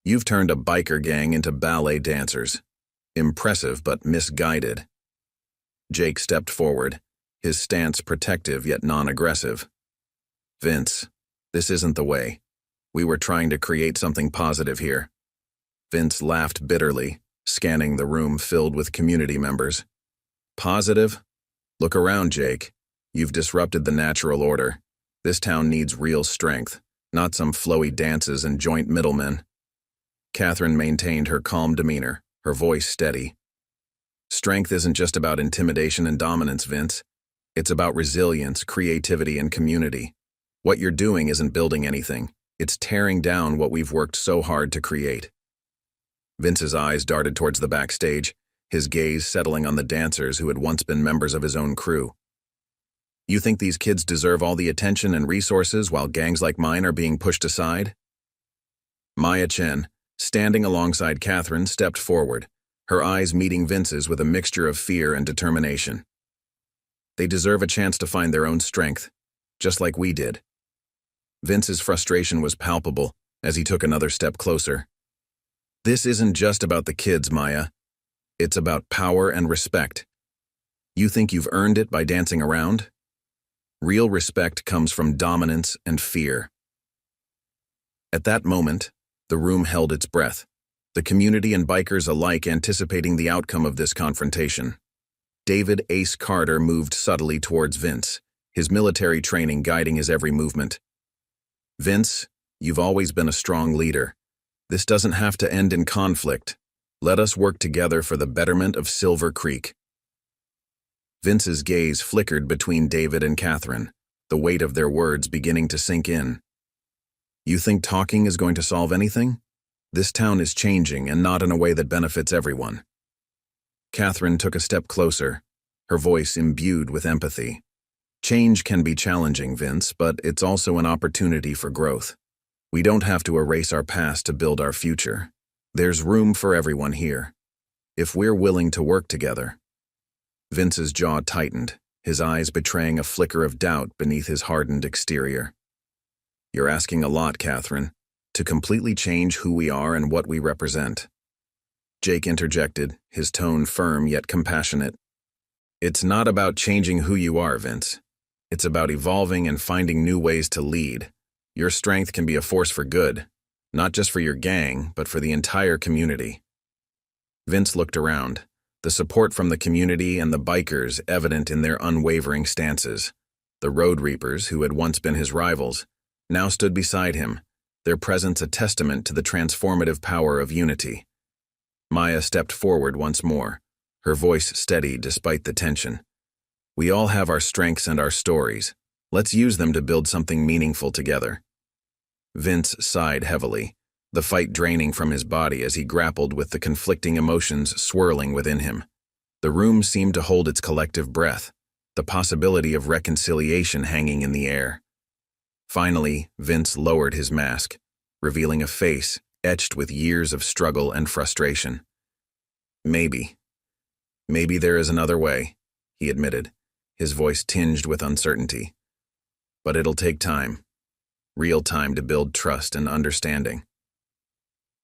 You've turned a biker gang into ballet dancers. Impressive but misguided." Jake stepped forward, his stance protective yet non-aggressive. "Vince, this isn't the way. We were trying to create something positive here." Vince laughed bitterly, scanning the room filled with community members. "Positive? Look around, Jake. You've disrupted the natural order. This town needs real strength, not some flowy dances and joint middlemen." Katherine maintained her calm demeanor, her voice steady. "Strength isn't just about intimidation and dominance, Vince. It's about resilience, creativity, and community. What you're doing isn't building anything. It's tearing down what we've worked so hard to create." Vince's eyes darted towards the backstage, his gaze settling on the dancers who had once been members of his own crew. "You think these kids deserve all the attention and resources while gangs like mine are being pushed aside?" Maya Chen, standing alongside Katherine, stepped forward, her eyes meeting Vince's with a mixture of fear and determination. "They deserve a chance to find their own strength, just like we did." Vince's frustration was palpable as he took another step closer. This isn't just about the kids, Maya. It's about power and respect. You think you've earned it by dancing around? Real respect comes from dominance and fear. At that moment, the room held its breath, the community and bikers alike anticipating the outcome of this confrontation. David Ace Carter moved subtly towards Vince, his military training guiding his every movement. Vince, you've always been a strong leader. This doesn't have to end in conflict. Let us work together for the betterment of Silver Creek. Vince's gaze flickered between David and Katherine, the weight of their words beginning to sink in. You think talking is going to solve anything? This town is changing, and not in a way that benefits everyone. Katherine took a step closer, her voice imbued with empathy. Change can be challenging, Vince, but it's also an opportunity for growth. We don't have to erase our past to build our future. There's room for everyone here, if we're willing to work together. Vince's jaw tightened, his eyes betraying a flicker of doubt beneath his hardened exterior. You're asking a lot, Katherine, to completely change who we are and what we represent. Jake interjected, his tone firm yet compassionate. It's not about changing who you are, Vince. It's about evolving and finding new ways to lead. Your strength can be a force for good, not just for your gang, but for the entire community. Vince looked around, the support from the community and the bikers evident in their unwavering stances. The Road Reapers, who had once been his rivals, now stood beside him, their presence a testament to the transformative power of unity. Maya stepped forward once more, her voice steady despite the tension. We all have our strengths and our stories. Let's use them to build something meaningful together. Vince sighed heavily, the fight draining from his body as he grappled with the conflicting emotions swirling within him. The room seemed to hold its collective breath, the possibility of reconciliation hanging in the air. Finally, Vince lowered his mask, revealing a face etched with years of struggle and frustration. Maybe there is another way, he admitted, his voice tinged with uncertainty. But it'll take time, real time to build trust and understanding.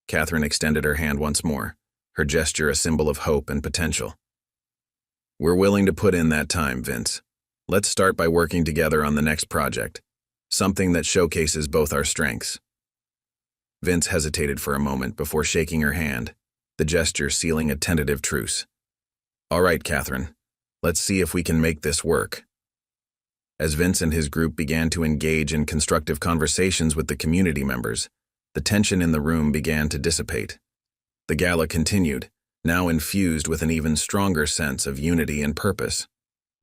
Katherine extended her hand once more, her gesture a symbol of hope and potential. We're willing to put in that time, Vince. Let's start by working together on the next project, something that showcases both our strengths. Vince hesitated for a moment before shaking her hand, the gesture sealing a tentative truce. All right, Katherine, let's see if we can make this work. As Vince and his group began to engage in constructive conversations with the community members, the tension in the room began to dissipate. The gala continued, now infused with an even stronger sense of unity and purpose.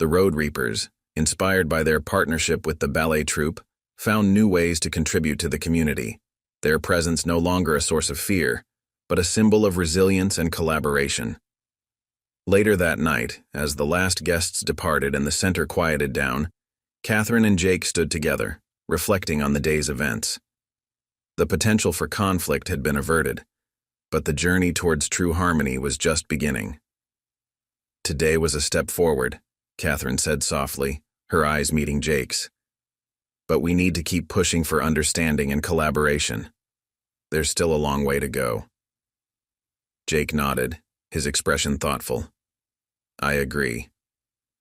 The Road Reapers, inspired by their partnership with the ballet troupe, found new ways to contribute to the community, their presence no longer a source of fear, but a symbol of resilience and collaboration. Later that night, as the last guests departed and the center quieted down, Katherine and Jake stood together, reflecting on the day's events. The potential for conflict had been averted, but the journey towards true harmony was just beginning. Today was a step forward, Katherine said softly, her eyes meeting Jake's. But we need to keep pushing for understanding and collaboration. There's still a long way to go. Jake nodded, his expression thoughtful. I agree.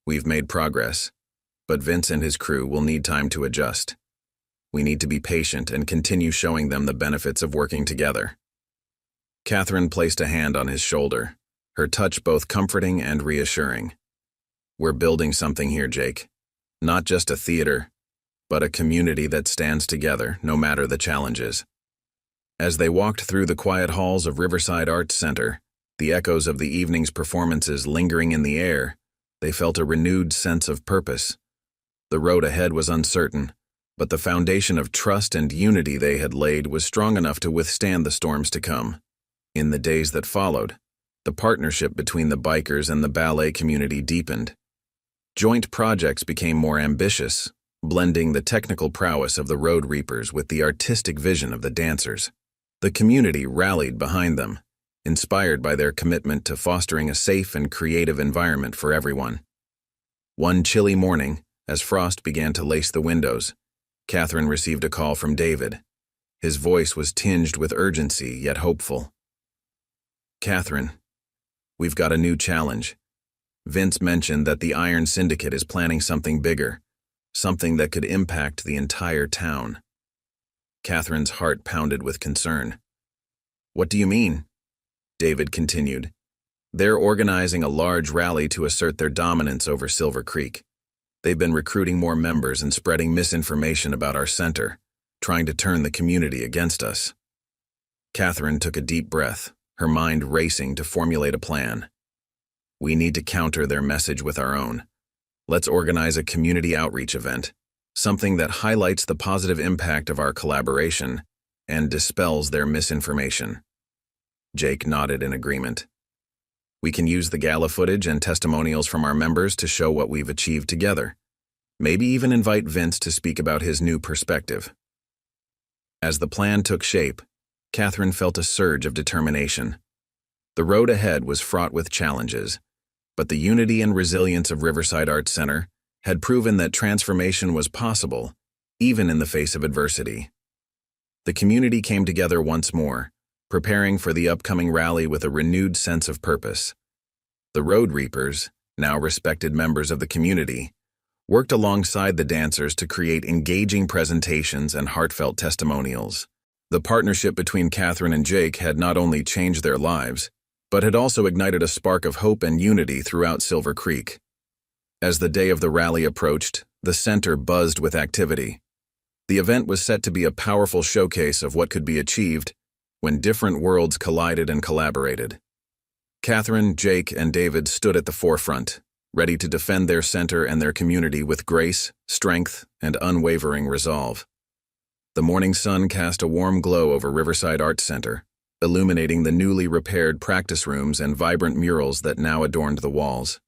We've made progress, but Vince and his crew will need time to adjust. We need to be patient and continue showing them the benefits of working together. Katherine placed a hand on his shoulder, her touch both comforting and reassuring. We're building something here, Jake. Not just a theater, but a community that stands together no matter the challenges. As they walked through the quiet halls of Riverside Arts Center, the echoes of the evening's performances lingering in the air, they felt a renewed sense of purpose. The road ahead was uncertain, but the foundation of trust and unity they had laid was strong enough to withstand the storms to come. In the days that followed, the partnership between the bikers and the ballet community deepened. Joint projects became more ambitious, blending the technical prowess of the Road Reapers with the artistic vision of the dancers. The community rallied behind them, inspired by their commitment to fostering a safe and creative environment for everyone. One chilly morning, as frost began to lace the windows, Katherine received a call from David. His voice was tinged with urgency, yet hopeful. "Katherine, we've got a new challenge. Vince mentioned that the Iron Syndicate is planning something bigger, something that could impact the entire town." Katherine's heart pounded with concern. "What do you mean?" David continued. "They're organizing a large rally to assert their dominance over Silver Creek. They've been recruiting more members and spreading misinformation about our center, trying to turn the community against us." Katherine took a deep breath, her mind racing to formulate a plan. "We need to counter their message with our own. Let's organize a community outreach event, something that highlights the positive impact of our collaboration and dispels their misinformation." Jake nodded in agreement. "We can use the gala footage and testimonials from our members to show what we've achieved together. Maybe even invite Vince to speak about his new perspective." As the plan took shape, Katherine felt a surge of determination. The road ahead was fraught with challenges, but the unity and resilience of Riverside Arts Center had proven that transformation was possible, even in the face of adversity. The community came together once more, preparing for the upcoming rally with a renewed sense of purpose. The Road Reapers, now respected members of the community, worked alongside the dancers to create engaging presentations and heartfelt testimonials. The partnership between Katherine and Jake had not only changed their lives, but had also ignited a spark of hope and unity throughout Silver Creek. As the day of the rally approached, the center buzzed with activity. The event was set to be a powerful showcase of what could be achieved when different worlds collided and collaborated. Katherine, Jake, and David stood at the forefront, ready to defend their center and their community with grace, strength, and unwavering resolve. The morning sun cast a warm glow over Riverside Arts Center, illuminating the newly repaired practice rooms and vibrant murals that now adorned the walls.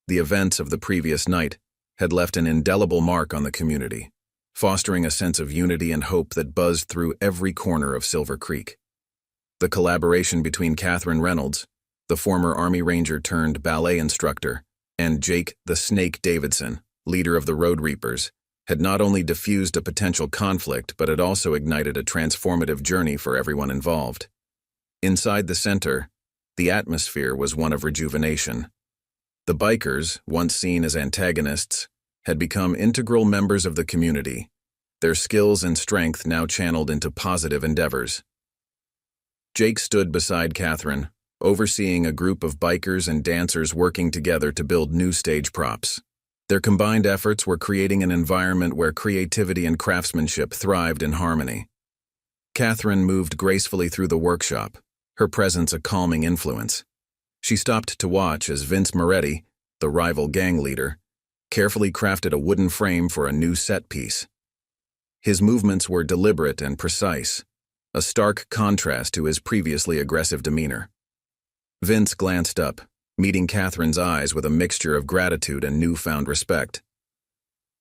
The events of the previous night had left an indelible mark on the community, fostering a sense of unity and hope that buzzed through every corner of Silver Creek. The collaboration between Katherine Reynolds, the former Army Ranger turned ballet instructor, and Jake the Snake Davidson, leader of the Road Reapers, had not only diffused a potential conflict but had also ignited a transformative journey for everyone involved. Inside the center, the atmosphere was one of rejuvenation. The bikers, once seen as antagonists, had become integral members of the community, their skills and strength now channeled into positive endeavors. Jake stood beside Katherine, overseeing a group of bikers and dancers working together to build new stage props. Their combined efforts were creating an environment where creativity and craftsmanship thrived in harmony. Katherine moved gracefully through the workshop, her presence a calming influence. She stopped to watch as Vince Moretti, the rival gang leader, carefully crafted a wooden frame for a new set piece. His movements were deliberate and precise, a stark contrast to his previously aggressive demeanor. Vince glanced up, meeting Katherine's eyes with a mixture of gratitude and newfound respect.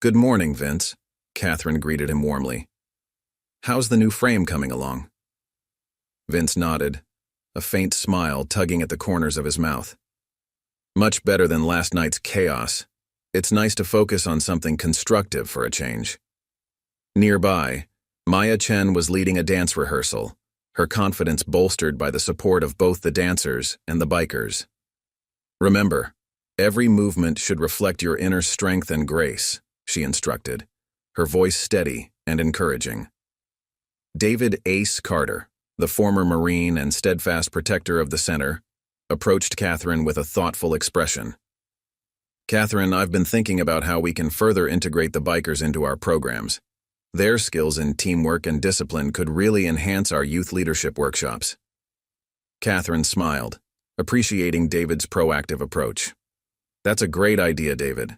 "Good morning, Vince," Katherine greeted him warmly. "How's the new frame coming along?" Vince nodded, a faint smile tugging at the corners of his mouth. "Much better than last night's chaos. It's nice to focus on something constructive for a change." Nearby, Maya Chen was leading a dance rehearsal, her confidence bolstered by the support of both the dancers and the bikers. "Remember, every movement should reflect your inner strength and grace," she instructed, her voice steady and encouraging. David Ace Carter, the former Marine and steadfast protector of the center, approached Katherine with a thoughtful expression. "Katherine, I've been thinking about how we can further integrate the bikers into our programs. Their skills in teamwork and discipline could really enhance our youth leadership workshops." Katherine smiled, appreciating David's proactive approach. "That's a great idea, David.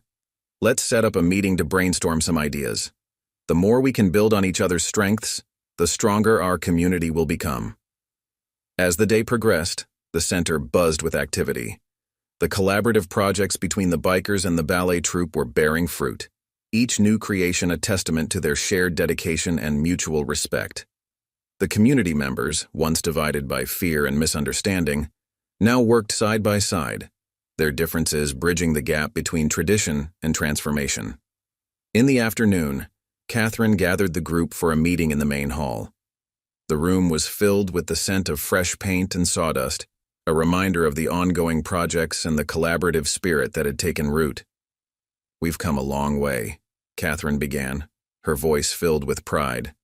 Let's set up a meeting to brainstorm some ideas. The more we can build on each other's strengths, the stronger our community will become." As the day progressed, the center buzzed with activity. The collaborative projects between the bikers and the ballet troupe were bearing fruit, each new creation a testament to their shared dedication and mutual respect. The community members, once divided by fear and misunderstanding, now worked side by side, their differences bridging the gap between tradition and transformation. In the afternoon, Katherine gathered the group for a meeting in the main hall. The room was filled with the scent of fresh paint and sawdust, a reminder of the ongoing projects and the collaborative spirit that had taken root. "We've come a long way," Katherine began, her voice filled with pride.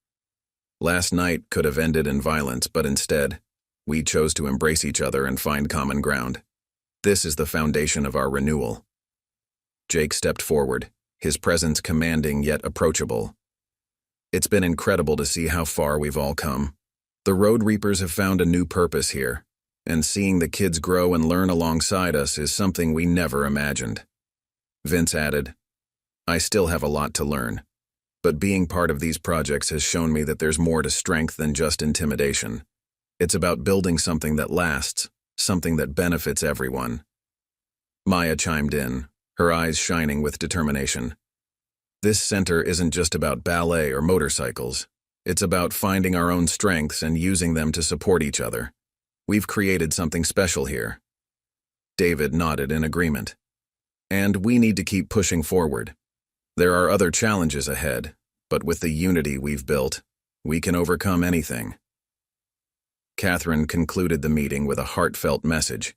"Last night could have ended in violence, but instead, we chose to embrace each other and find common ground. This is the foundation of our renewal." Jake stepped forward, his presence commanding yet approachable. "It's been incredible to see how far we've all come. The Road Reapers have found a new purpose here, and seeing the kids grow and learn alongside us is something we never imagined." Vince added, "I still have a lot to learn, but being part of these projects has shown me that there's more to strength than just intimidation. It's about building something that lasts, something that benefits everyone." Maya chimed in, her eyes shining with determination. "This center isn't just about ballet or motorcycles. It's about finding our own strengths and using them to support each other. We've created something special here." David nodded in agreement. "And we need to keep pushing forward. There are other challenges ahead, but with the unity we've built, we can overcome anything." Katherine concluded the meeting with a heartfelt message.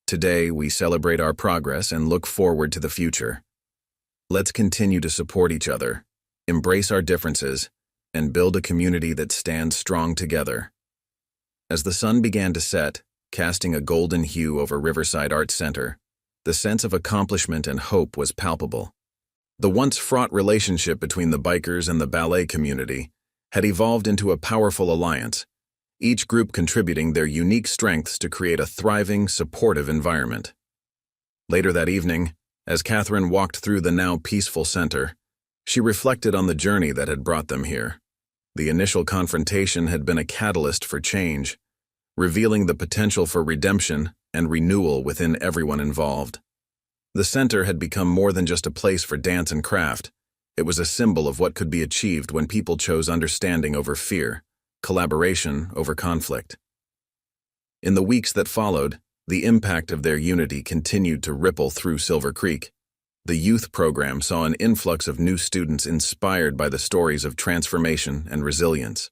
"Today, we celebrate our progress and look forward to the future. Let's continue to support each other, embrace our differences, and build a community that stands strong together." As the sun began to set, casting a golden hue over Riverside Arts Center, the sense of accomplishment and hope was palpable. The once fraught relationship between the bikers and the ballet community had evolved into a powerful alliance, each group contributing their unique strengths to create a thriving, supportive environment. Later that evening, as Katherine walked through the now peaceful center, she reflected on the journey that had brought them here. The initial confrontation had been a catalyst for change, revealing the potential for redemption and renewal within everyone involved. The center had become more than just a place for dance and craft. It was a symbol of what could be achieved when people chose understanding over fear, collaboration over conflict. In the weeks that followed, the impact of their unity continued to ripple through Silver Creek. The youth program saw an influx of new students inspired by the stories of transformation and resilience.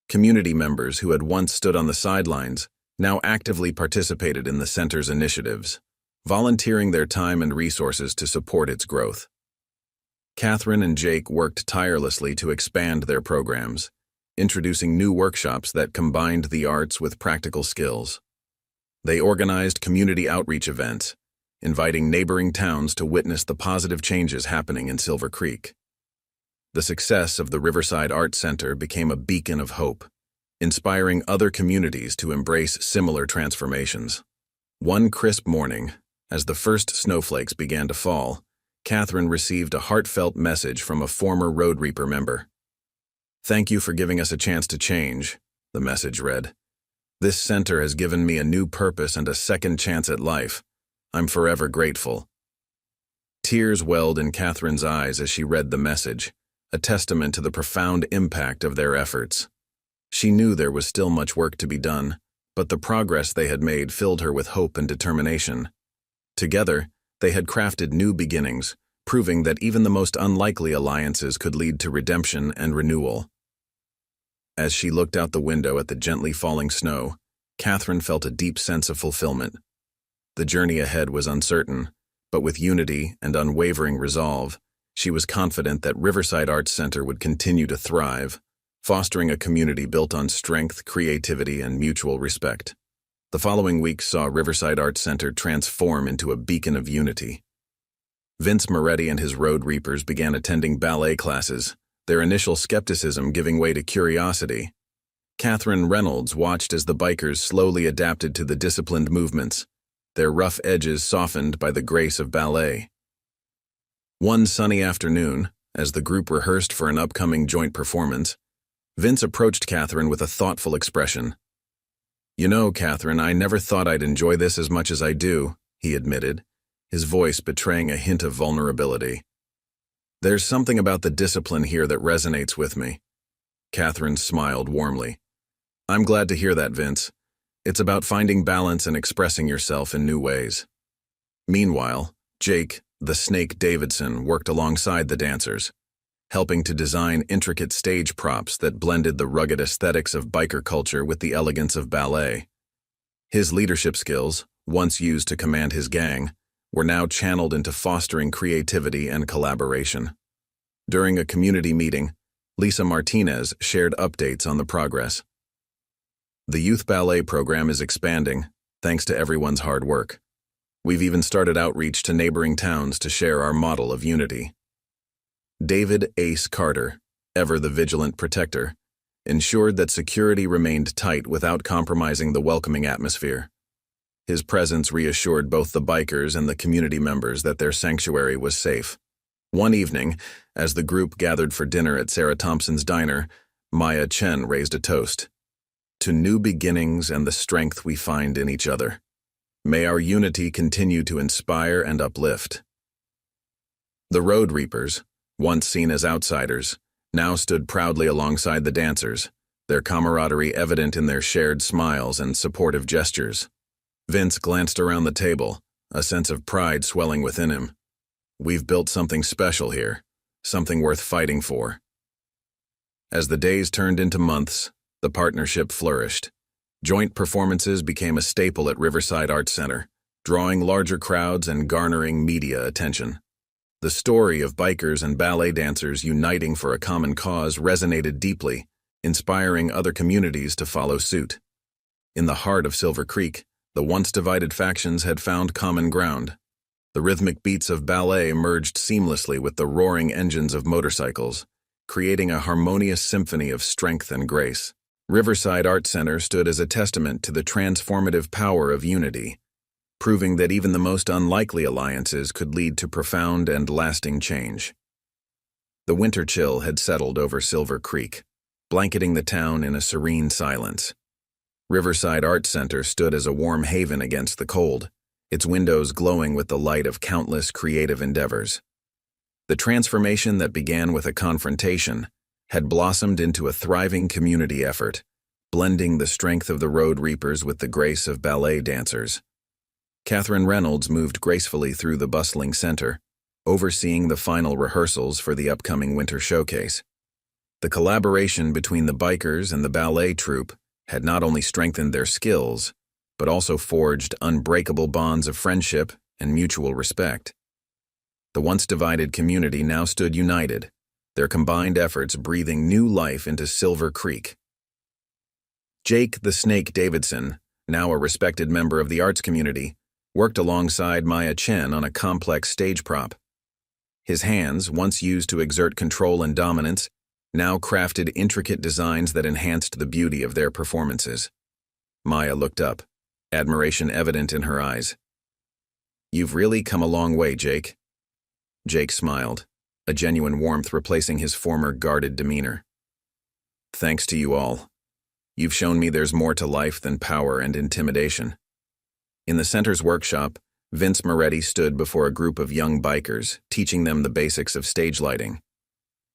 Community members who had once stood on the sidelines now actively participated in the center's initiatives, volunteering their time and resources to support its growth. Katherine and Jake worked tirelessly to expand their programs, introducing new workshops that combined the arts with practical skills. They organized community outreach events, inviting neighboring towns to witness the positive changes happening in Silver Creek. The success of the Riverside Arts Center became a beacon of hope, inspiring other communities to embrace similar transformations. One crisp morning, as the first snowflakes began to fall, Katherine received a heartfelt message from a former Road Reaper member. "Thank you for giving us a chance to change," the message read. "This center has given me a new purpose and a second chance at life. I'm forever grateful." Tears welled in Katherine's eyes as she read the message, a testament to the profound impact of their efforts. She knew there was still much work to be done, but the progress they had made filled her with hope and determination. Together, they had crafted new beginnings, proving that even the most unlikely alliances could lead to redemption and renewal. As she looked out the window at the gently falling snow, Katherine felt a deep sense of fulfillment. The journey ahead was uncertain, but with unity and unwavering resolve, she was confident that Riverside Arts Center would continue to thrive, fostering a community built on strength, creativity, and mutual respect. The following weeks saw Riverside Arts Center transform into a beacon of unity. Vince Moretti and his Road Reapers began attending ballet classes, their initial skepticism giving way to curiosity. Katherine Reynolds watched as the bikers slowly adapted to the disciplined movements, their rough edges softened by the grace of ballet. One sunny afternoon, as the group rehearsed for an upcoming joint performance, Vince approached Katherine with a thoughtful expression. "You know, Katherine, I never thought I'd enjoy this as much as I do," he admitted, his voice betraying a hint of vulnerability. "There's something about the discipline here that resonates with me." Katherine smiled warmly. "I'm glad to hear that, Vince. It's about finding balance and expressing yourself in new ways." Meanwhile, Jake, the Snake Davidson, worked alongside the dancers. helping to design intricate stage props that blended the rugged aesthetics of biker culture with the elegance of ballet. His leadership skills, once used to command his gang, were now channeled into fostering creativity and collaboration. During a community meeting, Lisa Martinez shared updates on the progress. The youth ballet program is expanding, thanks to everyone's hard work. We've even started outreach to neighboring towns to share our model of unity. David Ace Carter, ever the vigilant protector, ensured that security remained tight without compromising the welcoming atmosphere. His presence reassured both the bikers and the community members that their sanctuary was safe. One evening, as the group gathered for dinner at Sarah Thompson's diner, Maya Chen raised a toast. To new beginnings and the strength we find in each other. May our unity continue to inspire and uplift. The Road Reapers, once seen as outsiders, now stood proudly alongside the dancers, their camaraderie evident in their shared smiles and supportive gestures. Vince glanced around the table, a sense of pride swelling within him. We've built something special here, something worth fighting for. As the days turned into months, the partnership flourished. Joint performances became a staple at Riverside Arts Center, drawing larger crowds and garnering media attention. The story of bikers and ballet dancers uniting for a common cause resonated deeply, inspiring other communities to follow suit. In the heart of Silver Creek, the once divided factions had found common ground. The rhythmic beats of ballet merged seamlessly with the roaring engines of motorcycles, creating a harmonious symphony of strength and grace. Riverside Arts Center stood as a testament to the transformative power of unity, proving that even the most unlikely alliances could lead to profound and lasting change. The winter chill had settled over Silver Creek, blanketing the town in a serene silence. Riverside Arts Center stood as a warm haven against the cold, its windows glowing with the light of countless creative endeavors. The transformation that began with a confrontation had blossomed into a thriving community effort, blending the strength of the Road Reapers with the grace of ballet dancers. Katherine Reynolds moved gracefully through the bustling center, overseeing the final rehearsals for the upcoming winter showcase. The collaboration between the bikers and the ballet troupe had not only strengthened their skills, but also forged unbreakable bonds of friendship and mutual respect. The once divided community now stood united, their combined efforts breathing new life into Silver Creek. Jake the Snake Davidson, now a respected member of the arts community, worked alongside Maya Chen on a complex stage prop. His hands, once used to exert control and dominance, now crafted intricate designs that enhanced the beauty of their performances. Maya looked up, admiration evident in her eyes. "You've really come a long way, Jake." Jake smiled, a genuine warmth replacing his former guarded demeanor. "Thanks to you all. You've shown me there's more to life than power and intimidation." In the center's workshop, Vince Moretti stood before a group of young bikers, teaching them the basics of stage lighting.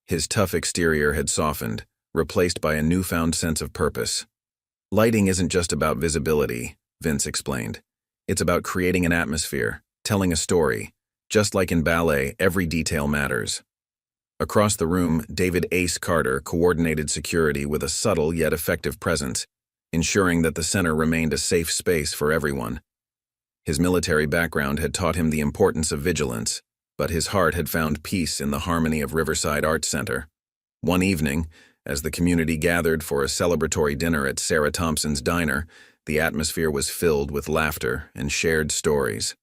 His tough exterior had softened, replaced by a newfound sense of purpose. "Lighting isn't just about visibility," Vince explained. "It's about creating an atmosphere, telling a story. Just like in ballet, every detail matters." Across the room, David Ace Carter coordinated security with a subtle yet effective presence, ensuring that the center remained a safe space for everyone. His military background had taught him the importance of vigilance, but his heart had found peace in the harmony of Riverside Arts Center. One evening, as the community gathered for a celebratory dinner at Sarah Thompson's diner, the atmosphere was filled with laughter and shared stories.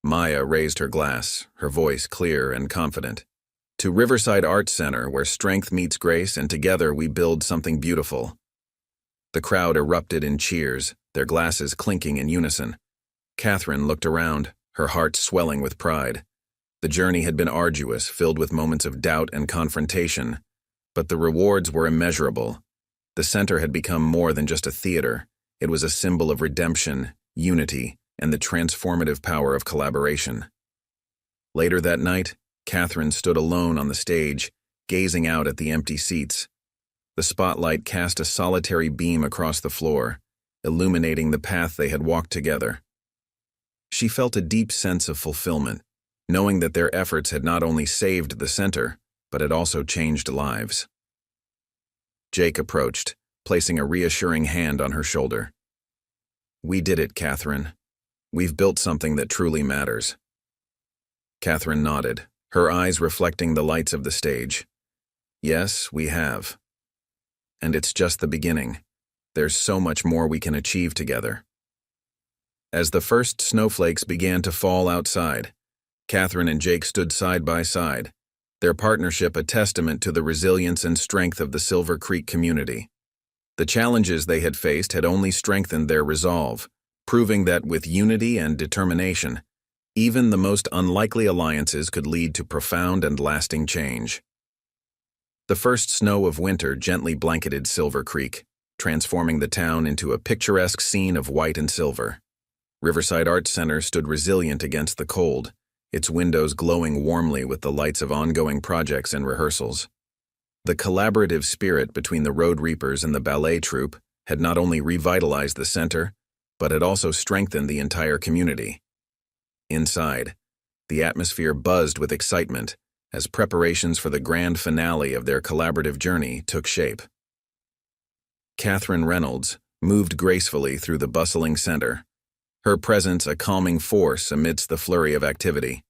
Maya raised her glass, her voice clear and confident. "To Riverside Arts Center, where strength meets grace, and together we build something beautiful." The crowd erupted in cheers, their glasses clinking in unison. Katherine looked around, her heart swelling with pride. The journey had been arduous, filled with moments of doubt and confrontation, but the rewards were immeasurable. The center had become more than just a theater. It was a symbol of redemption, unity, and the transformative power of collaboration. Later that night, Katherine stood alone on the stage, gazing out at the empty seats. The spotlight cast a solitary beam across the floor, illuminating the path they had walked together. She felt a deep sense of fulfillment, knowing that their efforts had not only saved the center, but it also changed lives. Jake approached, placing a reassuring hand on her shoulder. "We did it, Katherine. We've built something that truly matters." Katherine nodded, her eyes reflecting the lights of the stage. "Yes, we have. And it's just the beginning. There's so much more we can achieve together." As the first snowflakes began to fall outside, Katherine and Jake stood side by side, their partnership a testament to the resilience and strength of the Silver Creek community. The challenges they had faced had only strengthened their resolve, proving that with unity and determination, even the most unlikely alliances could lead to profound and lasting change. The first snow of winter gently blanketed Silver Creek, transforming the town into a picturesque scene of white and silver. Riverside Arts Center stood resilient against the cold, its windows glowing warmly with the lights of ongoing projects and rehearsals. The collaborative spirit between the Road Reapers and the ballet troupe had not only revitalized the center, but had also strengthened the entire community. Inside, the atmosphere buzzed with excitement as preparations for the grand finale of their collaborative journey took shape. Katherine Reynolds moved gracefully through the bustling center, her presence a calming force amidst the flurry of activity.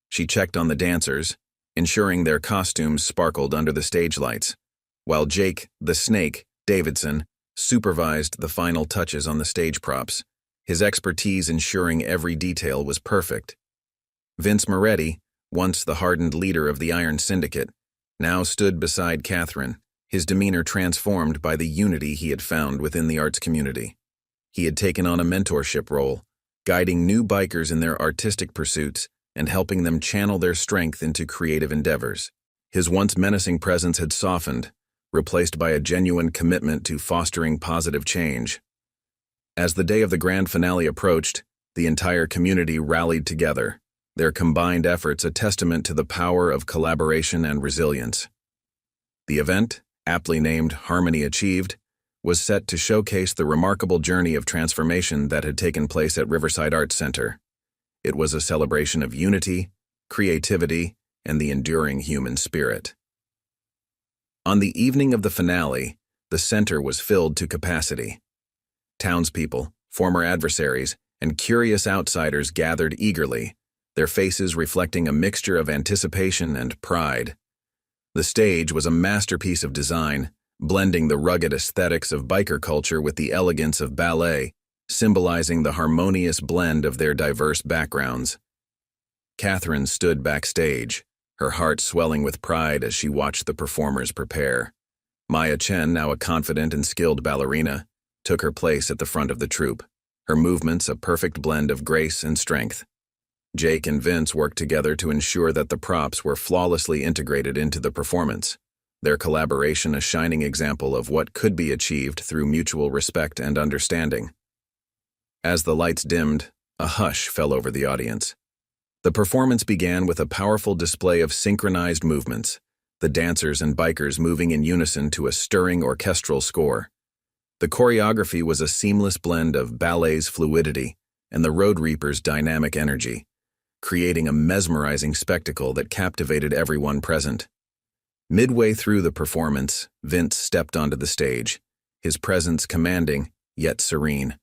She checked on the dancers, ensuring their costumes sparkled under the stage lights, while Jake, the Snake, Davidson, supervised the final touches on the stage props, his expertise ensuring every detail was perfect. Vince Moretti, once the hardened leader of the Iron Syndicate, now stood beside Katherine, his demeanor transformed by the unity he had found within the arts community. He had taken on a mentorship role, guiding new bikers in their artistic pursuits and helping them channel their strength into creative endeavors. His once menacing presence had softened, replaced by a genuine commitment to fostering positive change. As the day of the grand finale approached, the entire community rallied together, their combined efforts a testament to the power of collaboration and resilience. The event, aptly named Harmony Achieved, was set to showcase the remarkable journey of transformation that had taken place at Riverside Arts Center. It was a celebration of unity, creativity, and the enduring human spirit. On the evening of the finale, the center was filled to capacity. Townspeople, former adversaries, and curious outsiders gathered eagerly, their faces reflecting a mixture of anticipation and pride. The stage was a masterpiece of design, blending the rugged aesthetics of biker culture with the elegance of ballet, symbolizing the harmonious blend of their diverse backgrounds. Katherine stood backstage, her heart swelling with pride as she watched the performers prepare. Maya Chen, now a confident and skilled ballerina, took her place at the front of the troupe, her movements a perfect blend of grace and strength. Jake and Vince worked together to ensure that the props were flawlessly integrated into the performance, their collaboration a shining example of what could be achieved through mutual respect and understanding. As the lights dimmed, a hush fell over the audience. The performance began with a powerful display of synchronized movements, the dancers and bikers moving in unison to a stirring orchestral score. The choreography was a seamless blend of ballet's fluidity and the Road Reapers' dynamic energy, creating a mesmerizing spectacle that captivated everyone present. Midway through the performance, Vince stepped onto the stage, his presence commanding, yet serene.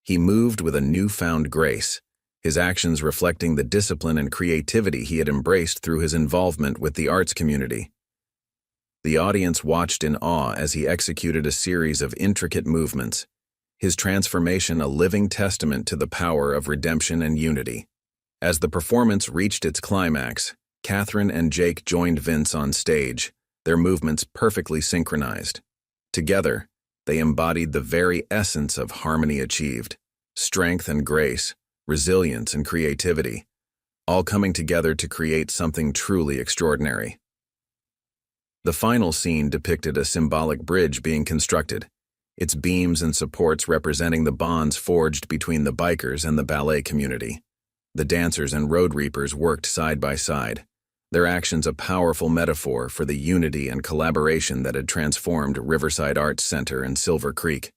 He moved with a newfound grace, his actions reflecting the discipline and creativity he had embraced through his involvement with the arts community. The audience watched in awe as he executed a series of intricate movements, his transformation a living testament to the power of redemption and unity. As the performance reached its climax, Katherine and Jake joined Vince on stage, their movements perfectly synchronized. Together, they embodied the very essence of Harmony Achieved, strength and grace, resilience and creativity, all coming together to create something truly extraordinary. The final scene depicted a symbolic bridge being constructed, its beams and supports representing the bonds forged between the bikers and the ballet community. The dancers and Road Reapers worked side by side, their actions a powerful metaphor for the unity and collaboration that had transformed Riverside Arts Center and Silver Creek.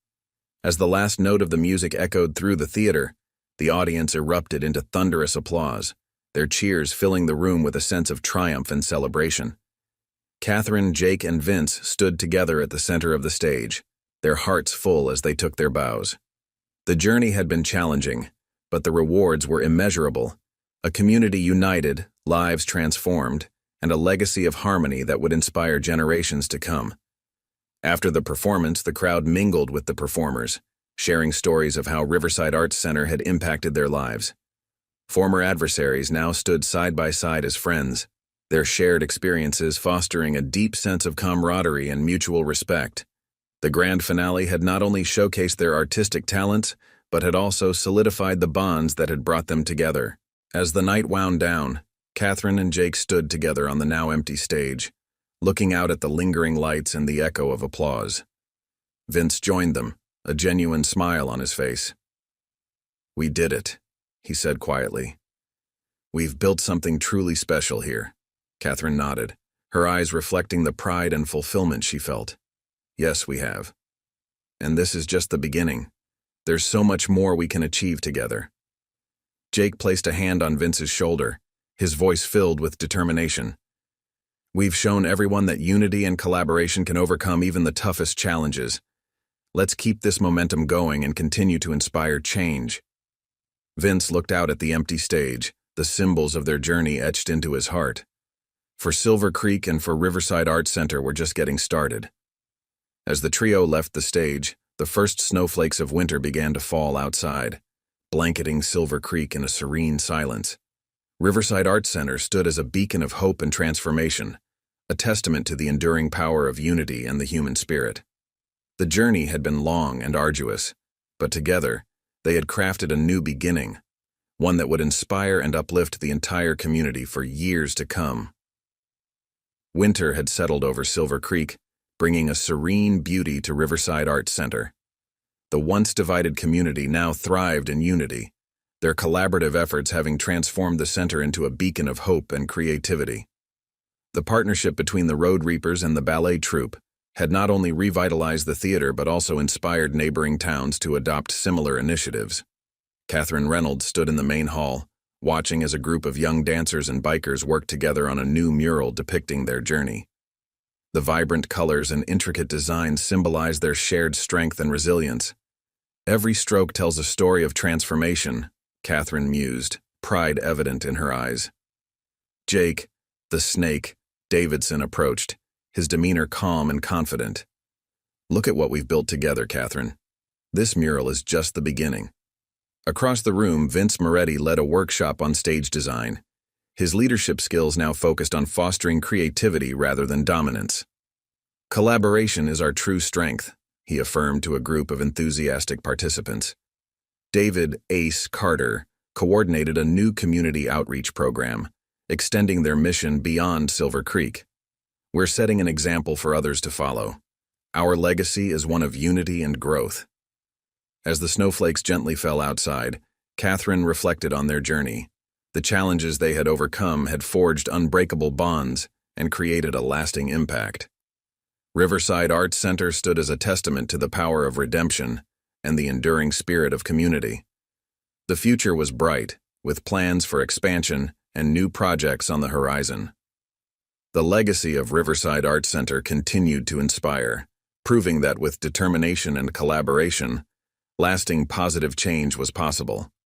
As the last note of the music echoed through the theater, the audience erupted into thunderous applause, their cheers filling the room with a sense of triumph and celebration. Katherine, Jake, and Vince stood together at the center of the stage, their hearts full as they took their bows. The journey had been challenging, but the rewards were immeasurable. A community united, lives transformed, and a legacy of harmony that would inspire generations to come. After the performance, the crowd mingled with the performers, sharing stories of how Riverside Arts Center had impacted their lives. Former adversaries now stood side by side as friends, their shared experiences fostering a deep sense of camaraderie and mutual respect. The grand finale had not only showcased their artistic talents, but had also solidified the bonds that had brought them together. As the night wound down, Katherine and Jake stood together on the now empty stage, looking out at the lingering lights and the echo of applause. Vince joined them, a genuine smile on his face. "We did it," he said quietly. "We've built something truly special here." Katherine nodded, her eyes reflecting the pride and fulfillment she felt. "Yes, we have. And this is just the beginning. There's so much more we can achieve together." Jake placed a hand on Vince's shoulder, his voice filled with determination. "We've shown everyone that unity and collaboration can overcome even the toughest challenges. Let's keep this momentum going and continue to inspire change." Vince looked out at the empty stage, the symbols of their journey etched into his heart. For Silver Creek and for Riverside Arts Center were just getting started. As the trio left the stage, the first snowflakes of winter began to fall outside, blanketing Silver Creek in a serene silence. Riverside Arts Center stood as a beacon of hope and transformation, a testament to the enduring power of unity and the human spirit. The journey had been long and arduous, but together, they had crafted a new beginning, one that would inspire and uplift the entire community for years to come. Winter had settled over Silver Creek, bringing a serene beauty to Riverside Arts Center. The once divided community now thrived in unity, their collaborative efforts having transformed the center into a beacon of hope and creativity. The partnership between the Road Reapers and the ballet troupe had not only revitalized the theater but also inspired neighboring towns to adopt similar initiatives. Katherine Reynolds stood in the main hall, watching as a group of young dancers and bikers worked together on a new mural depicting their journey. The vibrant colors and intricate designs symbolize their shared strength and resilience. "Every stroke tells a story of transformation," Katherine mused, pride evident in her eyes. Jake, the snake, Davidson approached, his demeanor calm and confident. "Look at what we've built together, Katherine. This mural is just the beginning." Across the room, Vince Moretti led a workshop on stage design. His leadership skills now focused on fostering creativity rather than dominance. "Collaboration is our true strength," he affirmed to a group of enthusiastic participants. David Ace Carter coordinated a new community outreach program, extending their mission beyond Silver Creek. "We're setting an example for others to follow. Our legacy is one of unity and growth." As the snowflakes gently fell outside, Katherine reflected on their journey. The challenges they had overcome had forged unbreakable bonds and created a lasting impact. Riverside Arts Center stood as a testament to the power of redemption and the enduring spirit of community. The future was bright, with plans for expansion and new projects on the horizon. The legacy of Riverside Arts Center continued to inspire, proving that with determination and collaboration, lasting positive change was possible.